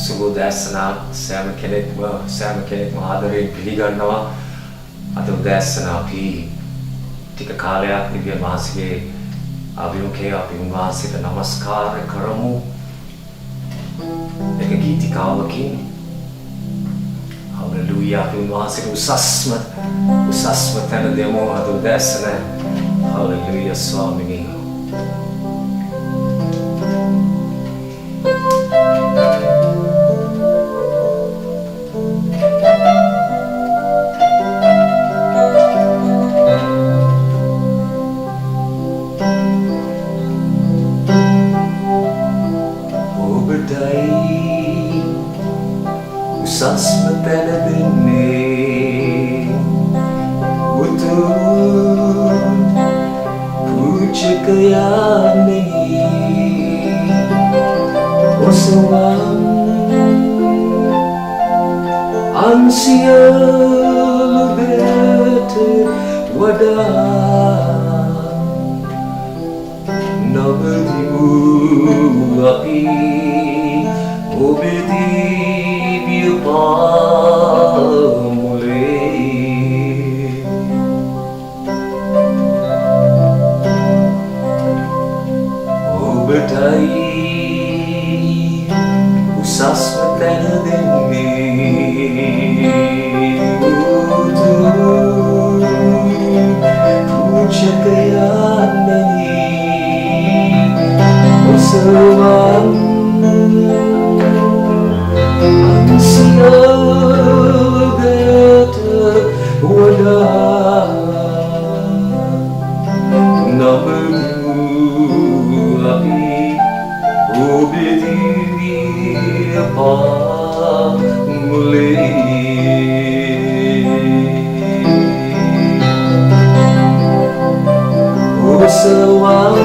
Subodhasana Sam Kenneth Mahadari Piligarnawa Atu Dasana P Tika Kalya Divya Mahasige Abhimuke Abhimumasita Namaskar Karamu Eka Giti Kawaki Hallelujah Abhimumasita Usasmatana Demo Atu Dasana Hallelujah Swamini Usasmatana dene Utun Puchakayane Osawam Ansia Lubete Wada Nabadimu Api Obedi Pamule Obatai Usasmatana dene Utu Puchakayanani Osavam Wada Nabadu Api Obedi Pamule Osawam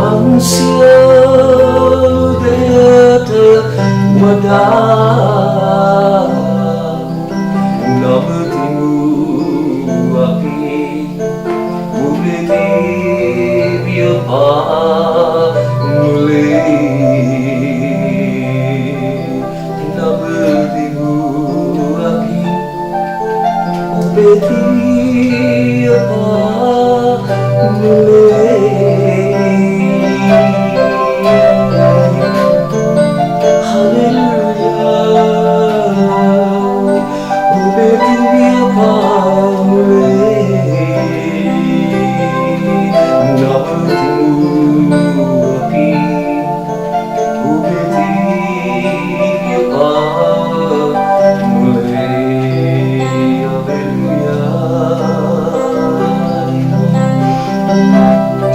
Ansia Wada Nabadimu Api Ubedi Pamule Nabadimu Api Ubedi Pamule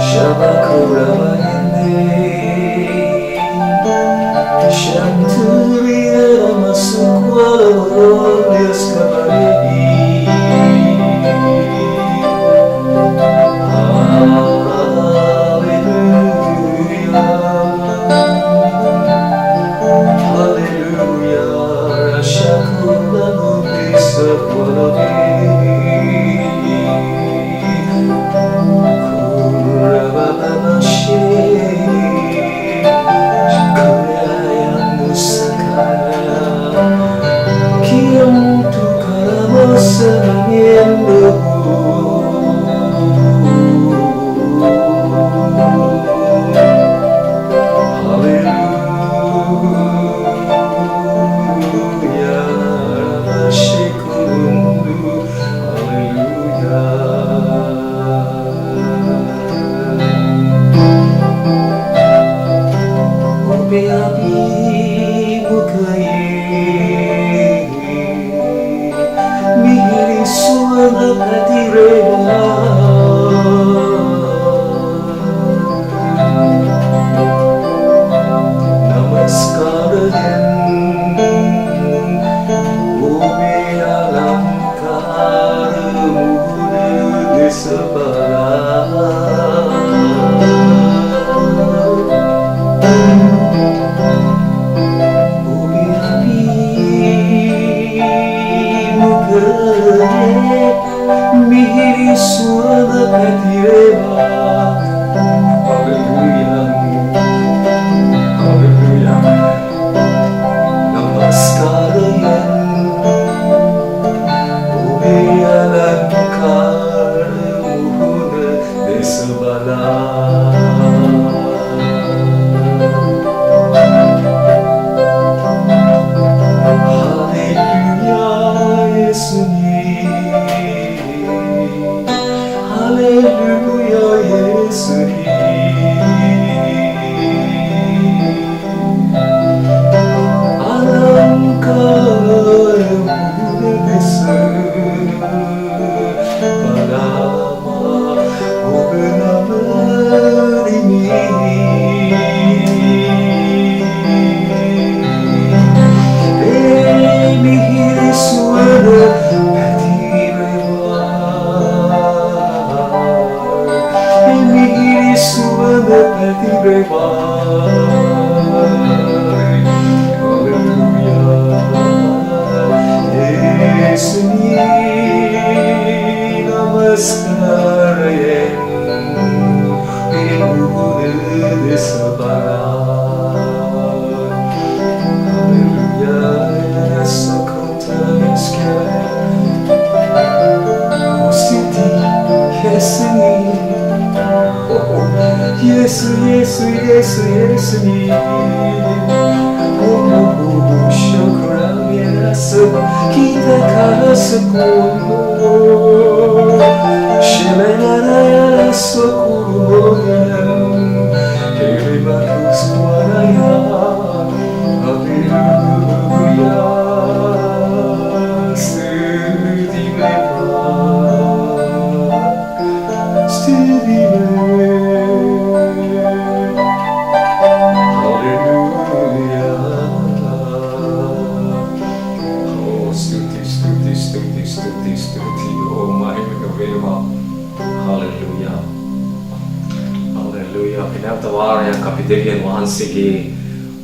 Shabakura 예수님 너무스카르엔 우르르서 바라 할렐루야 소코타스케 오스티 예수님 예수님 쇼크라미라서 기다가서 고로 시메나라야서 고로야 헤리마쿠스와라야 할렐루야 스티디메 yang kapitelian wahansigi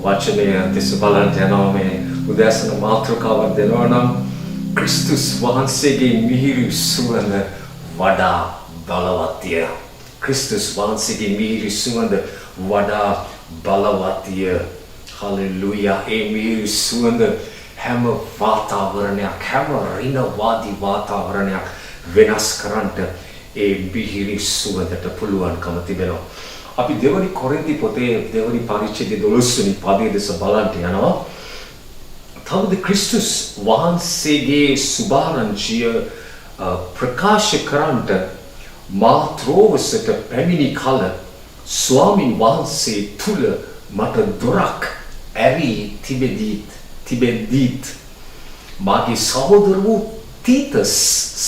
wachane tisbalan janome udasana matrukawak denonam Kristus wahansigi mihiru suwanda wada balawatiya Kristus wahansigi mihiru suwanda wada balawatiya hallelujah e mihiru suwanda හැම වාතාවරණයක් හැම රිනවාදී වාතාවරණයක් වෙනස් කරන්නට ඒ මිහිරි සුවඳට පුළුවන්කම තිබෙනවා. අපි දෙවනි කොරින්ති පොතේ දෙවනි පරිච්ඡේදයේ 12 වෙනි පදයේ දෙස බලන්න යනවා. තවද ක්‍රිස්තුස් වහන්සේගේ සුභාරංචිය ප්‍රකාශ කරන්නට මාත්‍රෝවසට පැමිණි කල ස්වාමින් වහන්සේ තුල මට දොරක් ඇරී තිබෙද්දීත් මාගේ සහෝදර වූ තීතස්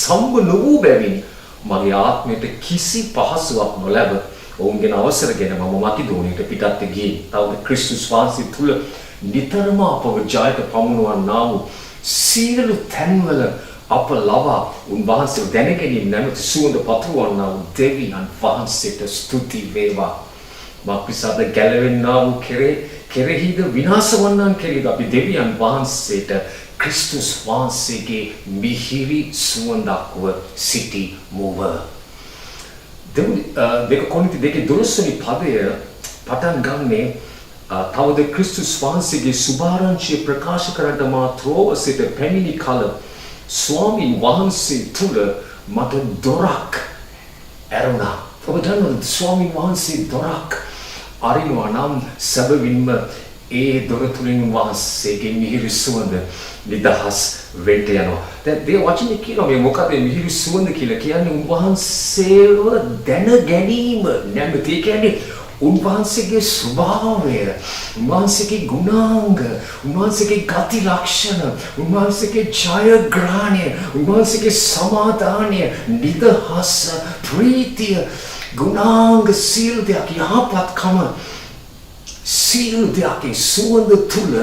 සම්බ නොවූ බැවින් මගේ ආත්මයට කිසි පහසුවක් නොලැබ ඔවුන්ගෙන් අවසරගෙන මම මකිදෝනියට පිටත් ගියේ. තවද ක්‍රිස්තුස් වහන්සේ තුල නිතරම අපව ජයට පමුණුවන්නා වූ සියලු තැන්වල අප ලවා උන්වහන්සේ දැනගැනීම නැමැති සුවඳ පතුරවන්නා වූ දෙවියන් වහන්සේට ස්තුති වේවා. මක්නිසාද ගැලවෙන්නා වූ කෙරෙහිද විනාශ වන්නන් කෙරෙහිද අපි දෙවියන් වහන්සේට ක්‍රිස්තුස් වහන්සේගේ මිහිරි සුවඳක්ව සිටිමුව. දෙක කොරින්ති 2:12 වෙනි පදය පටන් ගන්නේ තවද ක්‍රිස්තුස් වහන්සේගේ සුභාරංචිය ප්‍රකාශ කරන්නට මා ත්‍රෝවසට පැමිණි කල ස්වාමින් වහන්සේ තුල මට දොරක් ඇරුණා. ඔබ දන්නවද ස්වාමින් වහන්සේ දොරක් අරිනවා නම් සැබවින්ම ඒ දොර තුලින් වහන්සේගේ මිහිරි සුවඳ නිදහස් වෙන්න යනවා. දැන් මේ වචනේ කියනවා මේ මොකද මිහිරි සුවඳ කියලා කියන්නේ උන්වහන්සේව දැන ගැනීම නැමෙති. ඒ කියන්නේ උන්වහන්සේගේ ස්වභාවය, උන්වහන්සේගේ ගුණාංග, උන්වහන්සේගේ ගති ලක්ෂණ, උන්වහන්සේගේ ජයග්‍රහණය, උන්වහන්සේගේ සමාදානය, නිදහස, ප්‍රීතිය, ගුණාංග සියලු දෙයක් යහපත්කම සියලු දෙයක්ගේ සුවඳ තුල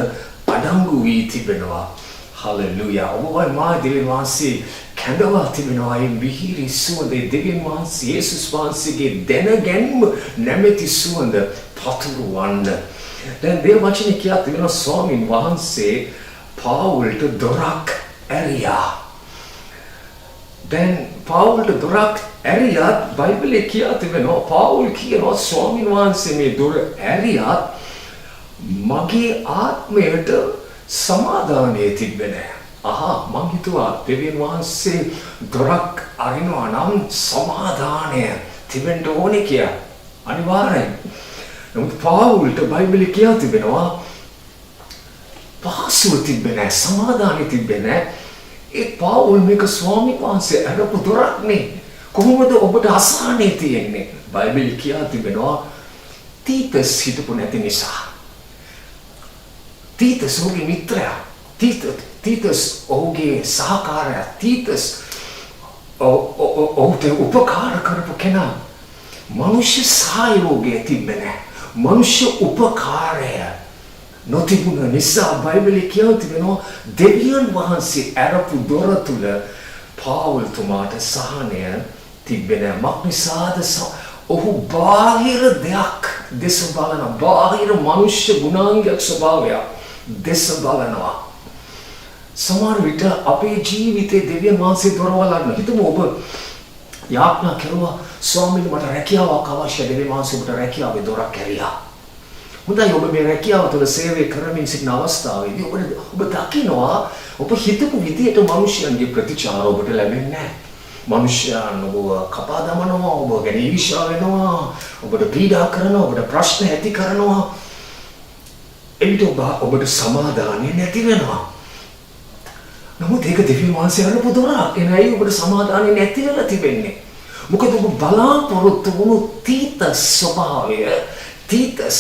අඩංගු වී තිබෙනවා. හලෙලූයා. ඔබවයි මා දෙවියන් වහන්සේ කැඳවා තිබෙනවා මේ මිහිරි සුවඳ. දෙවියන් වහන්සේ යේසුස් වහන්සේගේ දැන ගැනීම නැමැති සුවඳ පතුරවන්න. දැන් මේ වචනේ කියා තිබෙනවා ස්වාමින් වහන්සේ පාවුල්ට දොරක් ඇරියා. දැන් පාවුල්ට දොරක් ඇරියත් බයිබලයේ කියා තිබෙනවා පාවුල් කියනවා ස්වාමින් වහන්සේ මේ දොර ඇරියත් මගේ ආත්මයට සමාදානය තිබෙන්නේ. මං හිතුවා දෙවියන් වහන්සේ දොරක් අරිනවා නම් සමාදානය තිබෙන්න ඕනේ කියලා. අනිවාර්යයෙන්. නමුත් පාවුල්ට බයිබලයේ කියා තිබෙනවා පහසුව තිබෙන්නේ සමාදානය තිබෙන්නේ. ඒ පාවුල් මේක ස්වාමීන් වහන්සේ අරපු දොරක්නේ. කොහොමද ඔබට අසහනේ තියෙන්නේ? බයිබලයේ කියා තිබෙනවා තීතස් හිටපු නැති නිසා. තීතස් ඔහුගේ මිත්‍රයා. තීතස් ඔහුගේ සහකාරයා. තීතස් ඔහුට උපකාර කරපු කෙනා. මනුෂ්‍ය සහයෝගය තිබෙන්නේ. මනුෂ්‍ය උපකාරය නොතිබුණ නිසා බයිබලයේ කියා තිබෙනවා දෙවියන් වහන්සේ අරපු දොර තුල පාවුල්තුමාට සහනය තිබෙන්නේ. මක්නිසාද ඔහු බාහිර දෙයක් දෙස බලන බාහිර මනුෂ්‍ය ගුණාංගයක් ස්වභාවයක් දෙස බලනවා. සමහර විට අපේ ජීවිතේ දෙවියන් වහන්සේ දොරවල් අරන හිතමු ඔබ යාඥා කරුවා ස්වාමීනි මට රැකියාවක් අවශ්‍යයි දෙවියන් වහන්සේ ඔබට රැකියාවේ දොරක් ඇරියා. හොඳයි ඔබ මේ රැකියාව තුළ සේවය කරමින් සිටින අවස්ථාවේදී ඔබ දකිනවා ඔබ හිතපු විදියට මිනිසයන්ගේ ප්‍රතිචාර ඔබට ලැබෙන්නේ නැහැ. මිනිසයන් ඔබ කපා දමනවා, ඔබ ගැන ඊර්ෂ්‍යා වෙනවා, ඔබට පීඩා කරනවා, ඔබට ප්‍රශ්න ඇති කරනවා. එවිට ඔබට සමාදානෙ නැති වෙනවා. නමුත් ඒක දෙවියන් වහන්සේ අරපු දොරක්. එනයි ඔබට සමාදානෙ නැති වෙලා තිබෙන්නේ. මොකද ඔබ බලාපොරොත්තු වුණු තීතස් ස්වභාවය, තීතස්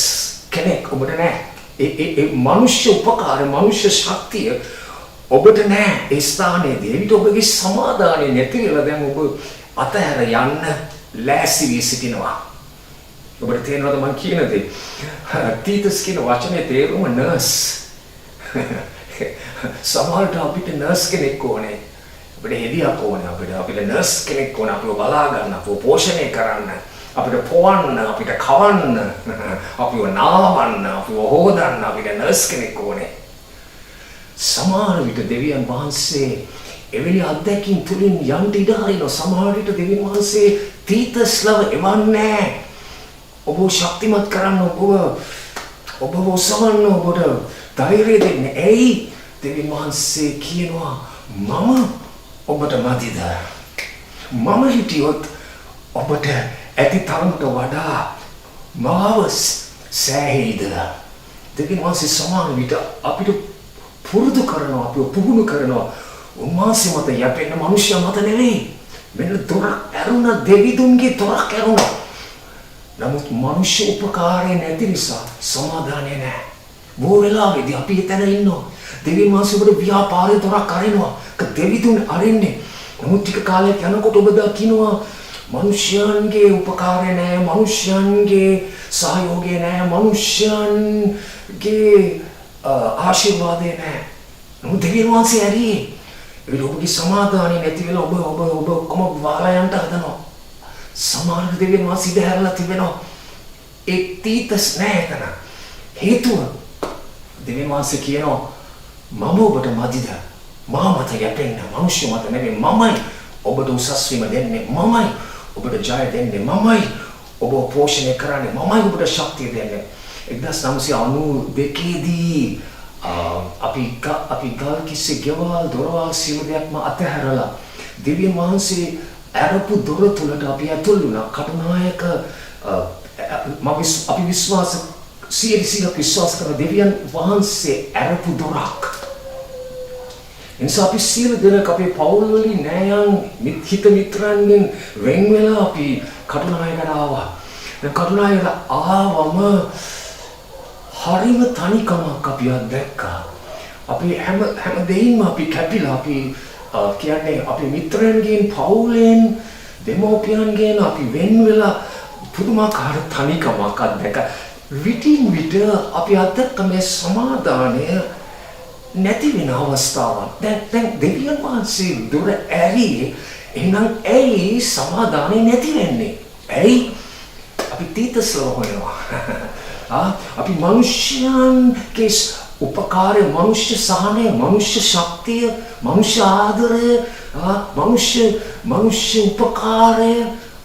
කෙනෙක් ඔබට නැහැ. ඒ මනුෂ්‍ය උපකාර, මනුෂ්‍ය ශක්තිය ඔබට නැහැ. ඒ ස්ථානයේදී එවිට ඔබගේ සමාදානෙ නැති වෙලා දැන් ඔබ අතහැර යන්න ලෑස්ති වී සිටිනවා. ඔබට තේරෙනවද මම කියන දේ? තීතස් කියන වචනේ තේරුම නර්ස්. සමහරට අපිට නර්ස් කෙනෙක් ඕනේ. අපිට හෙදියක් ඕනේ. අපිට නර්ස් කෙනෙක් ඕනේ. අපිව බලා ගන්න, අපිව පෝෂණය කරන්න, අපිට පොවන්න, අපිට කවන්න, අපිව නාවන්න, අපිව හොදන්න අපිට නර්ස් කෙනෙක් ඕනේ. සමහර විට දෙවියන් වහන්සේ එවැනි අත්දැකීම් තුලින් යන්න ඉඩ හරිනවා. සමහර විට දෙවියන් වහන්සේ තීතස්ලව එවන්නේ ඔබ ශක්තිමත් කරන්න, ඔබ ඔසවන්න, ඔබට ධෛර්යය දෙන්න. ඇයි දෙවියන් වහන්සේ කියනවා මම ඔබට මදිද? මම හිටියොත් ඔබට ඇති තරමට වඩා මාව සෑහේද? දෙවියන් වහන්සේ සමහර විට අපිට පුරුදු කරනවා, අපිව පුහුණු කරනවා. උන්වහන්සේ මත යැපෙන්න, මිනිස්සු මත නෙවෙයි. මෙන්න දොරක් ඇරුණ, දෙවිදුන්ගේ දොරක් ඇරුණ. නමුත් මිනිස්සු උපකාරය නැති නිසා සමාදානය නැහැ. බොහෝ වෙලාවෙදී අපි එතන ඉන්නවා. දෙවියන් වහන්සේ ඔබට ව්‍යාපාරේ දොරක් අරිනවා. දෙවිදුන් අරින්නේ. නමුත් ටික කාලයක් යනකොට ඔබ දකින්නවා මිනිස්යන්ගේ උපකාරය නැහැ, මිනිස්යන්ගේ සහයෝගය නැහැ, මිනිස්යන්ගේ ආශිර්වාදය නැහැ. නමුත් දෙවියන් වහන්සේ ඇරියේ. ඒ ඔබගේ සමාදානෙ නැති වෙලා ඔබ ඔක්කොම වහලා යන්න හදනවා. සමහර දෙවියන් වහන්සේ ඉඳ හැරලා තිබෙනවා. ඒ තීතස් නැහැ එතන. හේතුව දෙවියන් වහන්සේ කියනවා මම ඔබට මදිද? මා මත යැපෙන්න, මිනිස්සු මත නෙමෙයි. මමයි ඔබට උසස් වීම දෙන්නේ. මමයි ඔබට ජය දෙන්නේ. මමයි ඔබ පෝෂණය කරන්නේ. මමයි ඔබට ශක්තිය දෙන්නේ. 1992 දී අපි ගල් කිස්සේ ගෙවල් දොරවල් සියලු දෙයක්ම අතහැරලා දෙවියන් වහන්සේ අරපු දොර තුලට අපි ඇතුල් වුණා. කටුනායක අපි විශ්වාස කරන දෙවියන් වහන්සේ අරපු දොරක්. එනිසා අපි සියලු දෙනෙක් අපේ පවුල් වලින් නෑයන් හිත මිත්‍රයන්ගෙන් වෙන් වෙලා අපි කටුනායකට ආවා. දැන් කටුනායකට ආවම හරිම තනිකමක් අපි අත්දැක්කා. අපි හැම දෙයින්ම අපි කැපිලා අපි කියන්නේ අපි මිත්‍රයන්ගෙන්, පවුලෙන්, දෙමෝපියන්ගෙන් අපි වෙන් වෙලා පුදුමාකාර තනිකමක් අත්දැක්කා. විටින් විට අපි අත්දැක්ක මේ සමාදානය නැති වෙන අවස්ථාවක්. දැන් දෙවියන් වහන්සේ දොර ඇරියේ. එහෙනම් ඇයි සමාදානෙ නැති වෙන්නේ? ඇයි අපි තීතස්ව හොයනවා? අපි මිනිස්යන්ගේ උපකාරය, මනුෂ්‍ය සහනය, මනුෂ්‍ය ශක්තිය, මනුෂ්‍ය ආදරය, මනුෂ්‍ය උපකාරය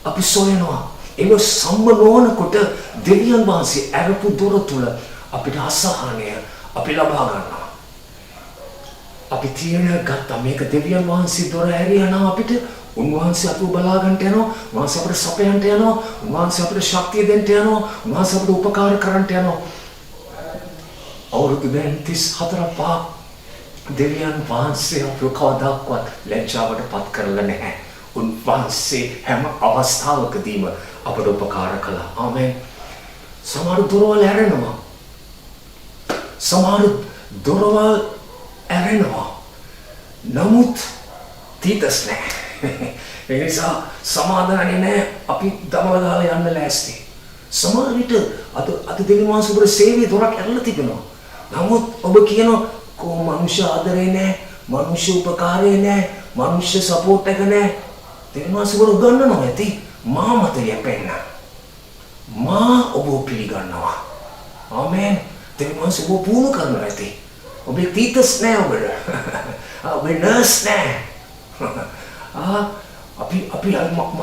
අපි සොයනවා. ඒක සම්බ නොවනකොට දෙවියන් වහන්සේ අරපු දොර තුල අපිට අසහනය අපි ලබා ගන්නවා. අපි තීරණ ගත්තා මේක දෙවියන් වහන්සේ දොර ඇරියා නම් අපිට උන්වහන්සේ අපිව බලා ගන්නට යනවා, උන්වහන්සේ අපිට සපයන්නට යනවා, උන්වහන්සේ අපිට ශක්තිය දෙන්න යනවා, උන්වහන්සේ අපිට උපකාර කරන්නට යනවා. අවුරුදු 34 පහ දෙවියන් වහන්සේ අපිව කවදාවත් ලැජ්ජාවට පත් කරලා නැහැ. උන්වහන්සේ හැම අවස්ථාවකදීම අපට උපකාර කළා. ආමෙන්. සමහර දොරවල් ඇරෙනවා. සමහර දොරවල් ඇරෙනවා. නමුත් තීතස් නැහැ. ඒ නිසා සමාදානෙ නැහැ. අපි දමල දාලා යන්න ලෑස්ති. සමහර විට අද දෙවියන් වහන්සේ ඔබට සේවයේ දොරක් ඇරලා තිබෙනවා. නමුත් ඔබ කියනවා කො මනුෂ්‍ය ආදරේ නැහැ, මනුෂ්‍ය උපකාරය නැහැ, මනුෂ්‍ය සපෝට් එක නැහැ. දෙවියන් වහන්සේ ඔබට උගන්වනවා ඇති මා මත යැපෙන්න. මා ඔබ පිළිගන්නවා. ආමෙන්. දෙවියන් වහන්සේ ඔබ පුහුණු කරනවා ඇති. ඔබේ තීතස් නැහැ ඔබට. වෙනස් නෑ. අපි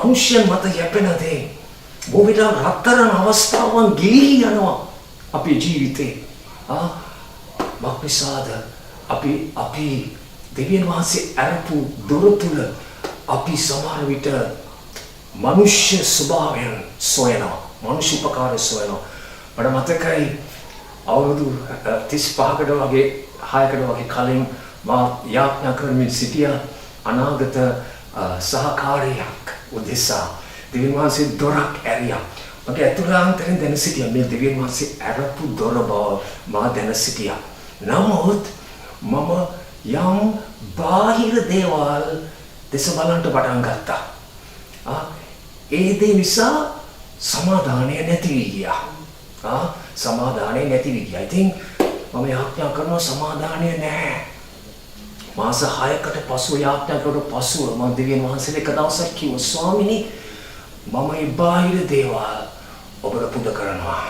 මනුෂ්‍යයන් මත යැපෙන දේ බොහෝ විට රත්තරන් අවස්ථාවන් ගිලී යනවා අපේ ජීවිතේ. මක්නිසාද අපි දෙවියන් වහන්සේ අරපු දොර තුල අපි සමහර විට මනුෂ්‍ය ස්වභාවයන් සොයනවා, මනුෂ්‍ය උපකාරය සොයනවා. මට මතකයි අවුරුදු 35කට වගේ 6කට වගේ කලින් මා යාඥා කරමින් සිටියා අනාගත සහකාරියක් උදෙසා. දෙවියන් වහන්සේ දොරක් ඇරියා. මගේ අතුලාන්තරෙන් දැන සිටියා මේ දෙවියන් වහන්සේ අරපු දොර බව මා දැන සිටියා. නමුත් මම යම් බාහිර දේවල් දෙස බලන්න පටන් ගත්තා. ඒ දේ නිසා සමාදානය නැති වී ගියා. සමාදානය නැති වී ගියා. ඉතින් මම යාඥා කරනවා සමාදානය නැහැ. මාස 6කට පසුව යාඥා කරලා පසුව මම දෙවියන් වහන්සේට එක දවසක් කිව්වා ස්වාමීනි මම මේ බාහිර දේවල් ඔබට පුද කරනවා.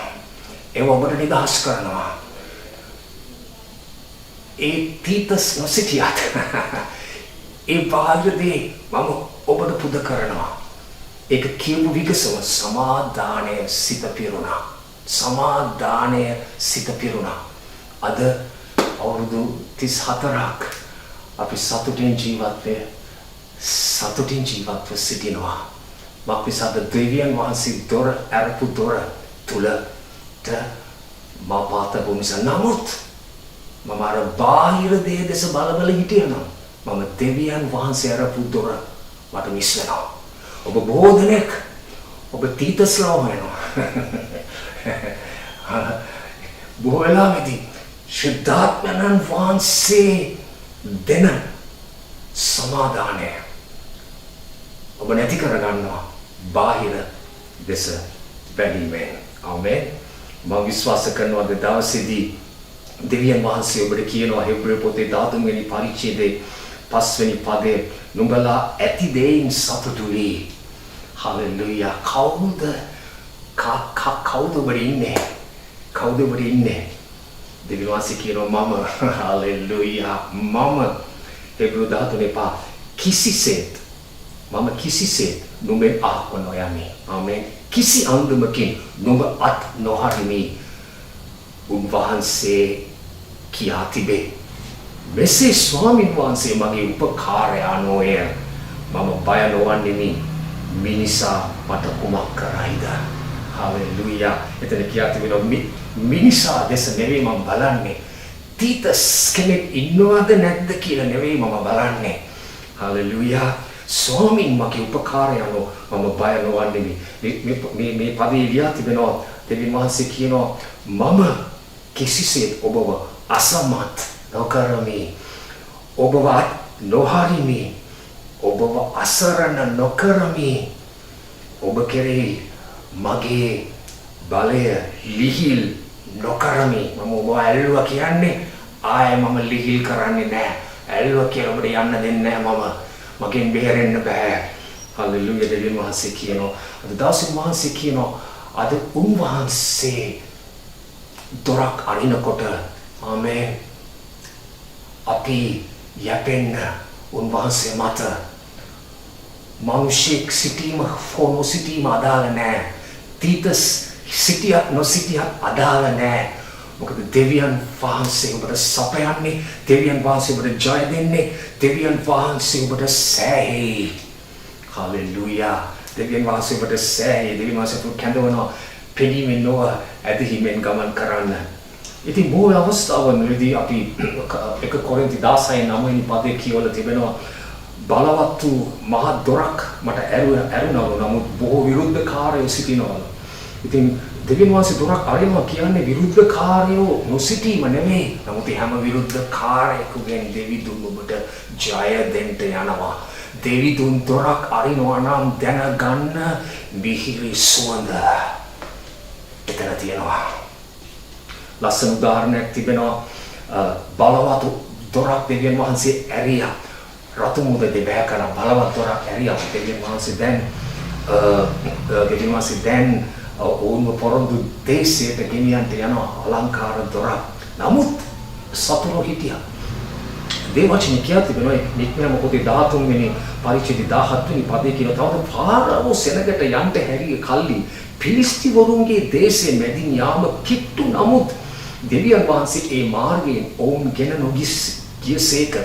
ඒව ඔබට නිදහස් කරනවා. ඒ තීතස් නොසිටියත් ඒ බාහිර දේ මම ඔබට පුද කරනවා. ඒක කියපු විගසම සමාදානය සිත පිරුණා. සමාදානය සිත පිරුණා. අද අවුරුදු 34ක් අපි සතුටින් ජීවත්ව සිටිනවා. මක්නිසාද දෙවියන් වහන්සේ දොර අරපු දොර තුලට මා පාතපු නිසා. නමුත් මම අර බාහිර දේ දෙස බල හිටියනම් මම දෙවියන් වහන්සේ අරපු දොර මට මිස් වෙනවා. ඔබ බොහෝ දෙනෙක් ඔබ තීතස්ලා වෙනවා. බොහෝ වෙලාවෙදී ශුද්ධාත්මයන් වහන්සේ දෙන සමාදානය ඔබ නැති කරගන්නවා බාහිර දෙස බැලීමෙන්. ආමේන්. මම විශ්වාස කරනවා අද දවසේදී දෙවියන් වහන්සේ ඔබට කියනවා හෙබ්‍රේ පොතේ 13 වෙනි පරිච්ඡේදයේ 5 වෙනි පදයේ නුඹලා ඇති දෙයින් සතුටු වී. හලෙලූයා. කවුද ඔබට ඉන්නේ? කවුද ඔබට ඉන්නේ? දෙවියන් වහන්සේ කියනවා මම. හලෙලූයා. මම හෙබ්‍රේ 13 කිසිසේත් නුඹෙන් අහක නොයමි. ආමේන්. කිසි අන්දමකින් නුඹ අත් නොහරිමි. උන්වහන්සේ කියා තිබේ. මෙසේ ස්වාමීන් වහන්සේ මගේ උපකාරයානෝය. මම බය නොවන්නෙමි. මිනිසා මට කුමක් කරයිද? හලෙලූයා. එතන කියා තිබෙනවා මිනිසා දෙස නෙවෙයි මම බලන්නේ. තීතස් කෙනෙක් ඉන්නවද නැද්ද කියලා නෙවෙයි මම බලන්නේ. හලෙලූයා. ස්වාමීන් මගේ උපකාරයano මම බය නොවන්නෙමි. මේ පදේ ලියා තිබෙනවා දෙවියන් වහන්සේ කියනවා මම කිසිසේත් ඔබව අසමත් නොකරමි. ඔබව නොහරිමි. ඔබව අසරණ නොකරමි. ඔබ කෙරෙහි මගේ බලය ලිහිල් නොකරමි. මම ඔබ ඇල්ලුවා කියන්නේ ආයෙ මම ලිහිල් කරන්නේ නැහැ. ඇල්ලුවා කියලා ඔබට යන්න දෙන්නේ නැහැ. මගෙන් බේරෙන්න බෑ. හලෙලූයා. දෙවියන් වහන්සේ කියනවා අද දවසේ වහන්සේ කියනවා අද උන්වහන්සේ දොරක් අරිනකොට ආමේන් අපි යැපෙන්න උන්වහන්සේ මත. මිනිසෙක් සිටීම හෝ නොසිටීම අදාළ නැහැ. තීතස් සිටියත් නොසිටියත් අදාළ නැහැ. මොකද දෙවියන් වහන්සේ ඔබට සපයන්නේ, දෙවියන් වහන්සේ ඔබට ජය දෙන්නේ, දෙවියන් වහන්සේ ඔබට සෑහේ. හලෙලූයා. දෙවියන් වහන්සේ ඔබට සෑහේ. දෙවියන් වහන්සේ ඔබට කැඳවනවා පෙනීමෙන් නොව ඇදහිමෙන් ගමන් කරන්න. ඉතින් බොහෝ අවස්ථාවන්වලදී අපි 1 කොරින්ති 16:9 වෙනි පදයේ කියවලා තිබෙනවා බලවත් වූ මහ දොරක් මට ඇරුණවලු නමුත් බොහෝ විරුද්ධකාරයෝ සිටිනවලු. ඉතින් දෙවියන් වහන්සේ දොරක් අරිනවා කියන්නේ විරුද්ධකාරයෝ නොසිටීම නෙමෙයි. නමුත් හැම විරුද්ධකාරයෙකුගෙන් දෙවිදුන් ඔබට ජය දෙන්න යනවා. දෙවිදුන් දොරක් අරිනවා නම් දැනගන්න මිහිරි සුවඳ එතන තියෙනවා. ලස්සන උදාහරණයක් තිබෙනවා. බලවත් දොරක් දෙවියන් වහන්සේ ඇරියා. රතු මුද දෙබෑ කරන බලවත් දොරක් ඇරියා. දෙවියන් වහන්සේ දැන් ඔවුන්ව පොරොන්දු දේශයට ගෙනියන්න යන අලංකාර දොරක්. නමුත් සතුරු හිටියා. දේවචනේ කියා තිබෙනවා නික්මයම පොතේ 13 වෙනි පරිච්ඡේදයේ 17 වෙනි පදේ කියන තවද පාරාවෝ සෙනගට යන්ට හැරිය කල්ලි පිලිස්තිවරුන්ගේ දේශේ මැදින් යාම කිට්ටු නමුත් දෙවියන් වහන්සේ ඒ මාර්ගයෙන් ඔවුන් ගෙන නොගියසේක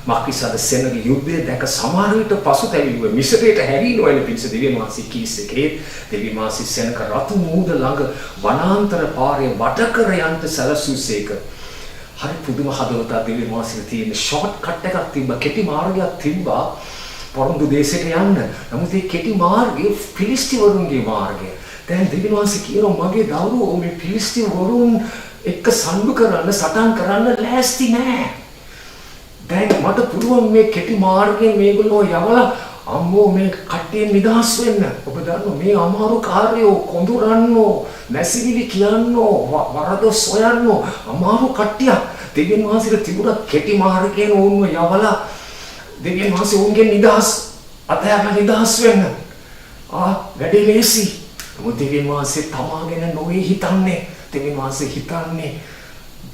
මාකිසාද සෙනග යුද්ධය දැක සමහර විට පසුතැවිලි මිසරයට හැරිනු වෙන පිණිස දෙවියන් වහන්සේ කීසේකේ දෙවියන් වහන්සේ සෙනග රතු මූද ළඟ වනාන්තර පාරේ වට කර යන්ට සැලසුසේක. හරි පුදුම හදවතක් දෙවියන් වහන්සේ තියෙන ෂෝට් කට් එකක් තිබ්බා, කෙටි මාර්ගයක් තිබ්බා පොරොන්දු දේශයට යන්න. නමුත් මේ කෙටි මාර්ගය පිලිස්තිවරුන්ගේ මාර්ගය. දැන් දෙවියන් වහන්සේ කියනවා මගේ දරුවෝ මේ පිලිස්තිවරුන් එක්ක සම්බු කරන්න සටන් කරන්න ලෑස්ති නෑ. දැන් මට පුළුවන් මේ කෙටි මාර්ගයෙන් මේගොල්ලෝ යවලා අම්මෝ මේ කට්ටිය නිදහස් වෙන්න. ඔබ දන්නවා මේ අමාරු කාර්යෝ කොඳුරන්නෝ, නැසිවිලි කියන්නෝ, වරද සොයන්නෝ අමාරු කට්ටිය. දෙවියන් වහන්සේට තිබුණා කෙටි මාර්ගයෙන් වුන්ව යවලා දෙවියන් වහන්සේ උන්ගේ නිදහස් අතහැරලා නිදහස් වෙන්න. වැඩේ ලේසි. මොකද දෙවියන් වහන්සේ තමාගෙන නොවේ හිතන්නේ. දෙවියන් වහන්සේ හිතන්නේ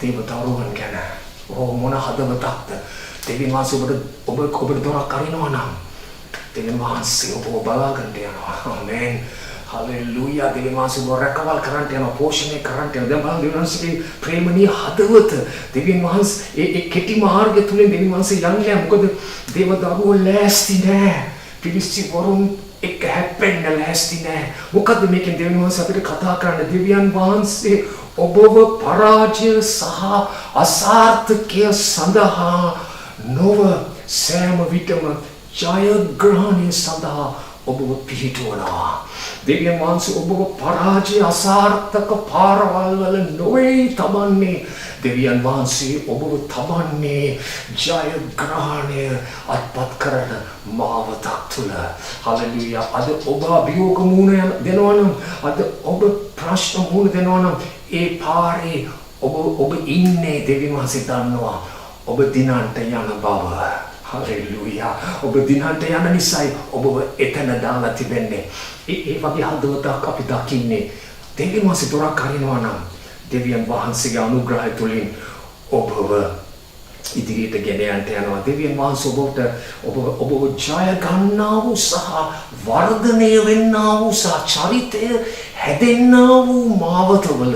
දේවදරුවන් ගැන. මොන හදවතක්ද. දෙවියන් වහන්සේ ඔබට දොරක් අරිනවා නම් දෙවියන් වහන්සේ ඔබ බලාගෙන යනවා. ආමේන්. හලෙලූයා. දෙවියන් වහන්සේ ඔබ රැකවල් කරන්ට යනවා, පෝෂණය කරන්ට යනවා. දැන් බලන්න දෙවියන් වහන්සේගේ ප්‍රේමණීය හදවත. දෙවියන් වහන්සේ ඒ කෙටි මාර්ගය තුලින් දෙවියන් වහන්සේ යන්නේ. මොකද දේවදරුවෝ ලෑස්ති නෑ. පිලිස්තිවරුන් එක්ක හැප්පෙන්න ලෑස්ති නෑ. මොකද මේකෙන් දෙවියන් වහන්සේ අපිට කතා කරන්න දෙවියන් වහන්සේ ඔබව පරාජය සහ අසාර්ථකය සඳහා නොව සෑම විටම ජයග්‍රහණය සඳහා ඔබව පිහිටුවනවා. දෙවියන් වහන්සේ ඔබව පරාජය අසාර්ථක පාරවල් වල නොවේ තබන්නේ. දෙවියන් වහන්සේ ඔබව තබන්නේ ජයග්‍රහණය අත්පත් කරන මාවතක් තුළ. හලෙලූයා. අද ඔබ අභියෝග මුහුණ දෙනවා නම්, අද ඔබ ප්‍රශ්න මුහුණ දෙනවා නම් ඒ පාරේ ඔබ ඉන්නේ දෙවියන් වහන්සේ දන්නවා. ඔබ දිනන්ට යන බව. හලෙලූයා. ඔබ දිනන්ට යන නිසායි ඔබව එතන දාලා තිබෙන්නේ. ඒ වගේ හදවතක් අපි දකින්නේ. දෙවියන් වහන්සේ දොරක් අරිනවා නම් දෙවියන් වහන්සේගේ අනුග්‍රහය තුලින් ඔබව ඉදිරියට ගෙන යන්න යනවා. දෙවියන් වහන්සේ ඔබව ජය ගන්නා වූ සහ වර්ධනය වෙන්නා වූ සහ චරිතය හැදෙන්නා වූ මාවතවල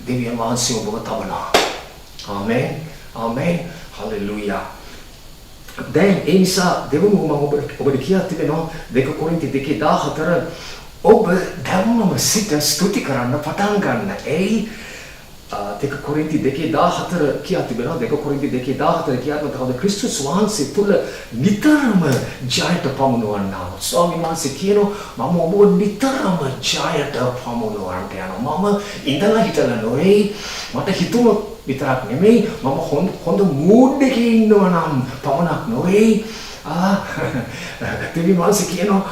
දෙවියන් වහන්සේ ඔබව තබනවා. ආමේන්. ආමේන්. හලෙලූයා. දැන් ඒ නිසා දෙවනුව මම ඔබට කියා තිබෙනවා 2 කොරින්ති 2:14 ඔබ ධර්මම සිත ස්තුති කරන්න පටන් ගන්න. එයි 2 කොරින්ති 2:14 කියා තිබෙනවා. 2 කොරින්ති 2:14 කියනවා තවද ක්‍රිස්තුස් වහන්සේ තුල නිතරම ජයට පමුණවන්නා. ස්වාමීන් වහන්සේ කියනවා මම ඔබව නිතරම ජයට පමුණවන්නට යනවා. මම ඉඳලා හිටලා නොවේ. මට හිතුණොත් විතරක් නෙමෙයි මම හොඳ මූඩ් එකේ ඉන්නවා නම් පමණක් නොවේ. දෙවියන් වහන්සේ කියනවා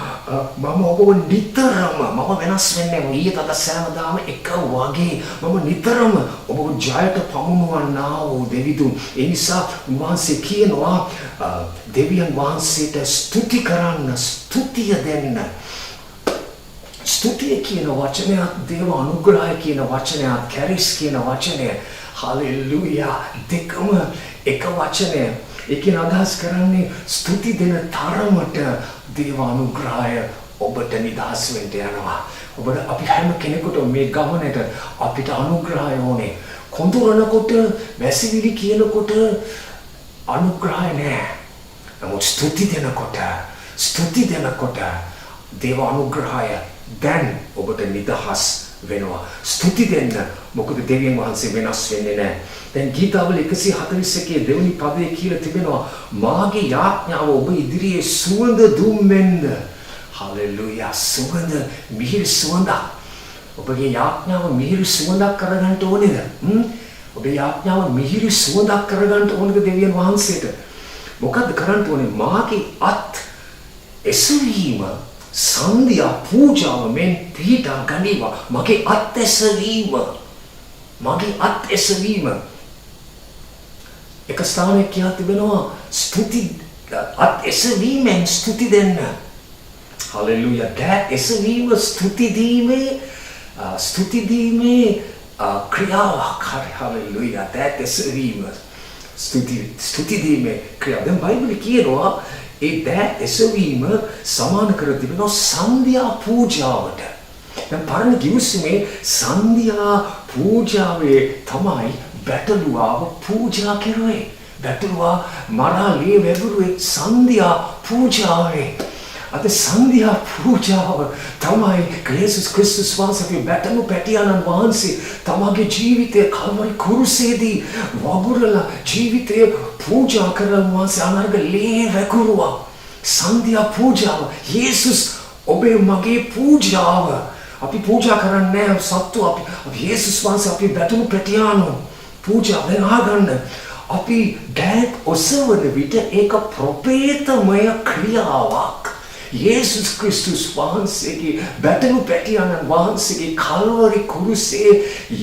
මම ඔබව නිතරම මම වෙනස් වෙන්නේ නැහැ. ඊයේ තද සෑමදාම එක වගේ මම නිතරම ඔබව ජයට පමුණවන්නා වූ දෙවිතුන්. ඒ නිසා උන්වහන්සේ කියනවා දෙවියන් වහන්සේට ස්තුති කරන්න, ස්තුතිය දෙන්න. ස්තුතිය කියන වචනය, දේව අනුග්‍රහය කියන වචනය, කැරිස් කියන වචනය, හලෙලූයා දෙකම එක වචනය. ඒකෙන් අදහස් කරන්නේ ස්තුති දෙන තරමට දේව අනුග්‍රහය ඔබට නිදහස් වෙන්න යනවා. ඔබට අපි හැම කෙනෙකුට මේ ගමනට අපිට අනුග්‍රහය ඕනේ. කොඳුරනකොට, වැසිවිලි කියනකොට අනුග්‍රහය නෑ. නමුත් ස්තුති දෙනකොට දේව අනුග්‍රහය දැන් ඔබට නිදහස් වෙනවා. ස්තුති දෙන්න. මොකද දෙවියන් වහන්සේ වෙනස් වෙන්නේ නැහැ. දැන් ගීතාවල 141 දෙවෙනි පදයේ කියලා තිබෙනවා මාගේ යාඥාව ඔබ ඉදිරියේ සුවඳ දුම්ෙන්ද. හලෙලූයා. සුවඳ, මිහිරි සුවඳක්. ඔබගේ යාඥාව මිහිරි සුවඳක් කරගන්න ඕනේද? ඔබේ යාඥාව මිහිරි සුවඳක් කරගන්න ඕනේද දෙවියන් වහන්සේට? මොකද්ද කරන්න ඕනේ? මාගේ අත් එසවීම සන්ධ්‍යා පූජාව මෙන් පිහිටා ගනිවා. මගේ අත් එසවීම එක ස්ථානයක කියා තිබෙනවා ස්තුති අත් එසවීමෙන් ස්තුති දෙන්න. හලෙලූයා. දෑ එසවීම ස්තුති දීමේ ක්‍රියාවක්. හලෙලූයා. දෑ එසවීම ස්තුති දීමේ ක්‍රියාව. දැන් බයිබලයේ කියනවා ඒ දෑත් එසවීම සමාන කර තිබෙනවා සන්ධ්‍යා පූජාවට. දැන් පරණ ගිවිසුමේ සන්ධ්‍යා පූජාවේ තමයි බැටළුවාව පූජා කෙරුවේ. බැටළුවා මරා ලේ වැදුරුවේ සන්ධ්‍යා පූජාවේ. අද සන්ධ්‍යා පූජාව තමයි යේසුස් ක්‍රිස්තුස් වහන්සේ බැටළු පැටියාණන් වහන්සේ තමගේ ජීවිතය කල්වරි කුරුසේදී වගුරලා ජීවිතය පූජා කරන වහන්සේ අනර්ග ලේ වැගුරුවා. සන්ධ්‍යා පූජාව යේසුස් ඔබේ මගේ පූජාව. අපි පූජා කරන්නේ නැහැ සත්තු. අපි යේසුස් වහන්සේ අපි බැටළු පැටියාණන් පූජා වෙනහගන්න. අපි දෑත් ඔසවන විට ඒක ප්‍රපේතමය ක්‍රියාවක්. යේසුස් ක්‍රිස්තුස් වහන්සේගේ බැටළු පැටියාණන් වහන්සේගේ කල්වරි කුරුසේ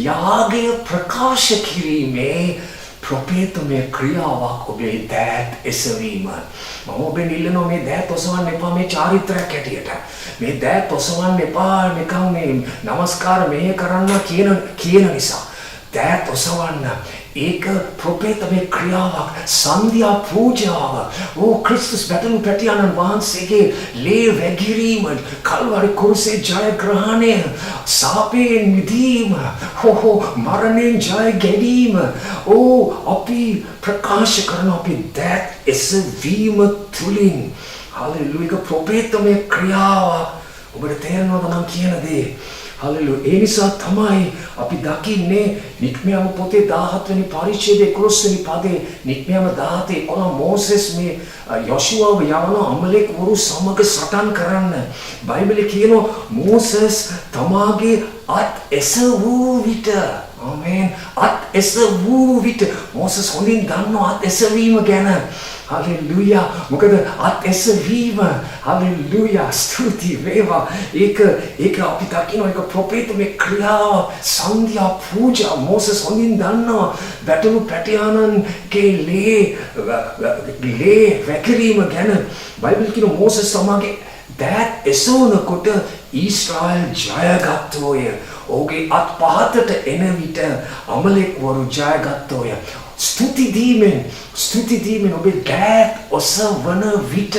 යාගය ප්‍රකාශ කිරීමේ ප්‍රපේතමය ක්‍රියාවක් ඔබේ දෑත් එසවීම. මම ඔබෙන් ඉල්ලනවා මේ දෑත් ඔසවන්න එපා මේ චාරිත්‍රාක් හැටියට. මේ දෑත් ඔසවන්න එපා නිකන් මේ නමස්කාර මෙහෙ කරන්න කියන නිසා. දෑත් ඔසවන්න ඒක ප්‍රපේතමය ක්‍රියාවක්. සන්ධ්‍යා පූජාව. ක්‍රිස්තුස් බැටළු පැටියාණන් වහන්සේගේ ලේ වැගිරීම, කල්වරි කුරුසේ ජයග්‍රහණය, සාපයෙන් මිදීම, මරණයෙන් ජය ගැනීම. අපි ප්‍රකාශ කරන අපි දෑත් එසවීම තුලින් හලෙලූයා ප්‍රපේතමය ක්‍රියාවක්. ඔබට තේරෙනවද මම කියන දේ? හලෙලූයා. ඒ නිසා තමයි අපි දකින්නේ නික්මයම පොතේ 17 වෙනි පරිච්ඡේදයේ 11 වෙනි පදේ නික්මයම 17:11 මෝසෙස් මේ යොෂුවව යවන අමලෙක් වරු සමග සටන් කරන්න. බයිබලයේ කියනවා මෝසෙස් තමාගේ අත් එසවූ විට ආමේන් අත් එසවූ විට මෝසෙස් හොඳින් දන්නවා අත් එසවීම ගැන. හලෙලූයා. මොකද අත් එසවීම හලෙලූයා ස්තුති වේවා. ඒක අපි දකින්න ඒක ප්‍රොපේතමය ක්‍රියාව. සන්ධ්‍යා පූජා මෝසෙස් හොඳින් දන්නවා බැටළු පැටියාණන්ගේ ලේ වැකිරීම ගැන. බයිබල් කියන මෝසෙස් සමග දෑත් එසවනකොට ඊශ්‍රායල් ජයගත්තෝය. ඔහුගේ අත් පහතට එන විට අමලෙක් වරු ජයගත්තෝය. ස්තුති දීමෙන් ඔබේ දෑත් ඔසවන විට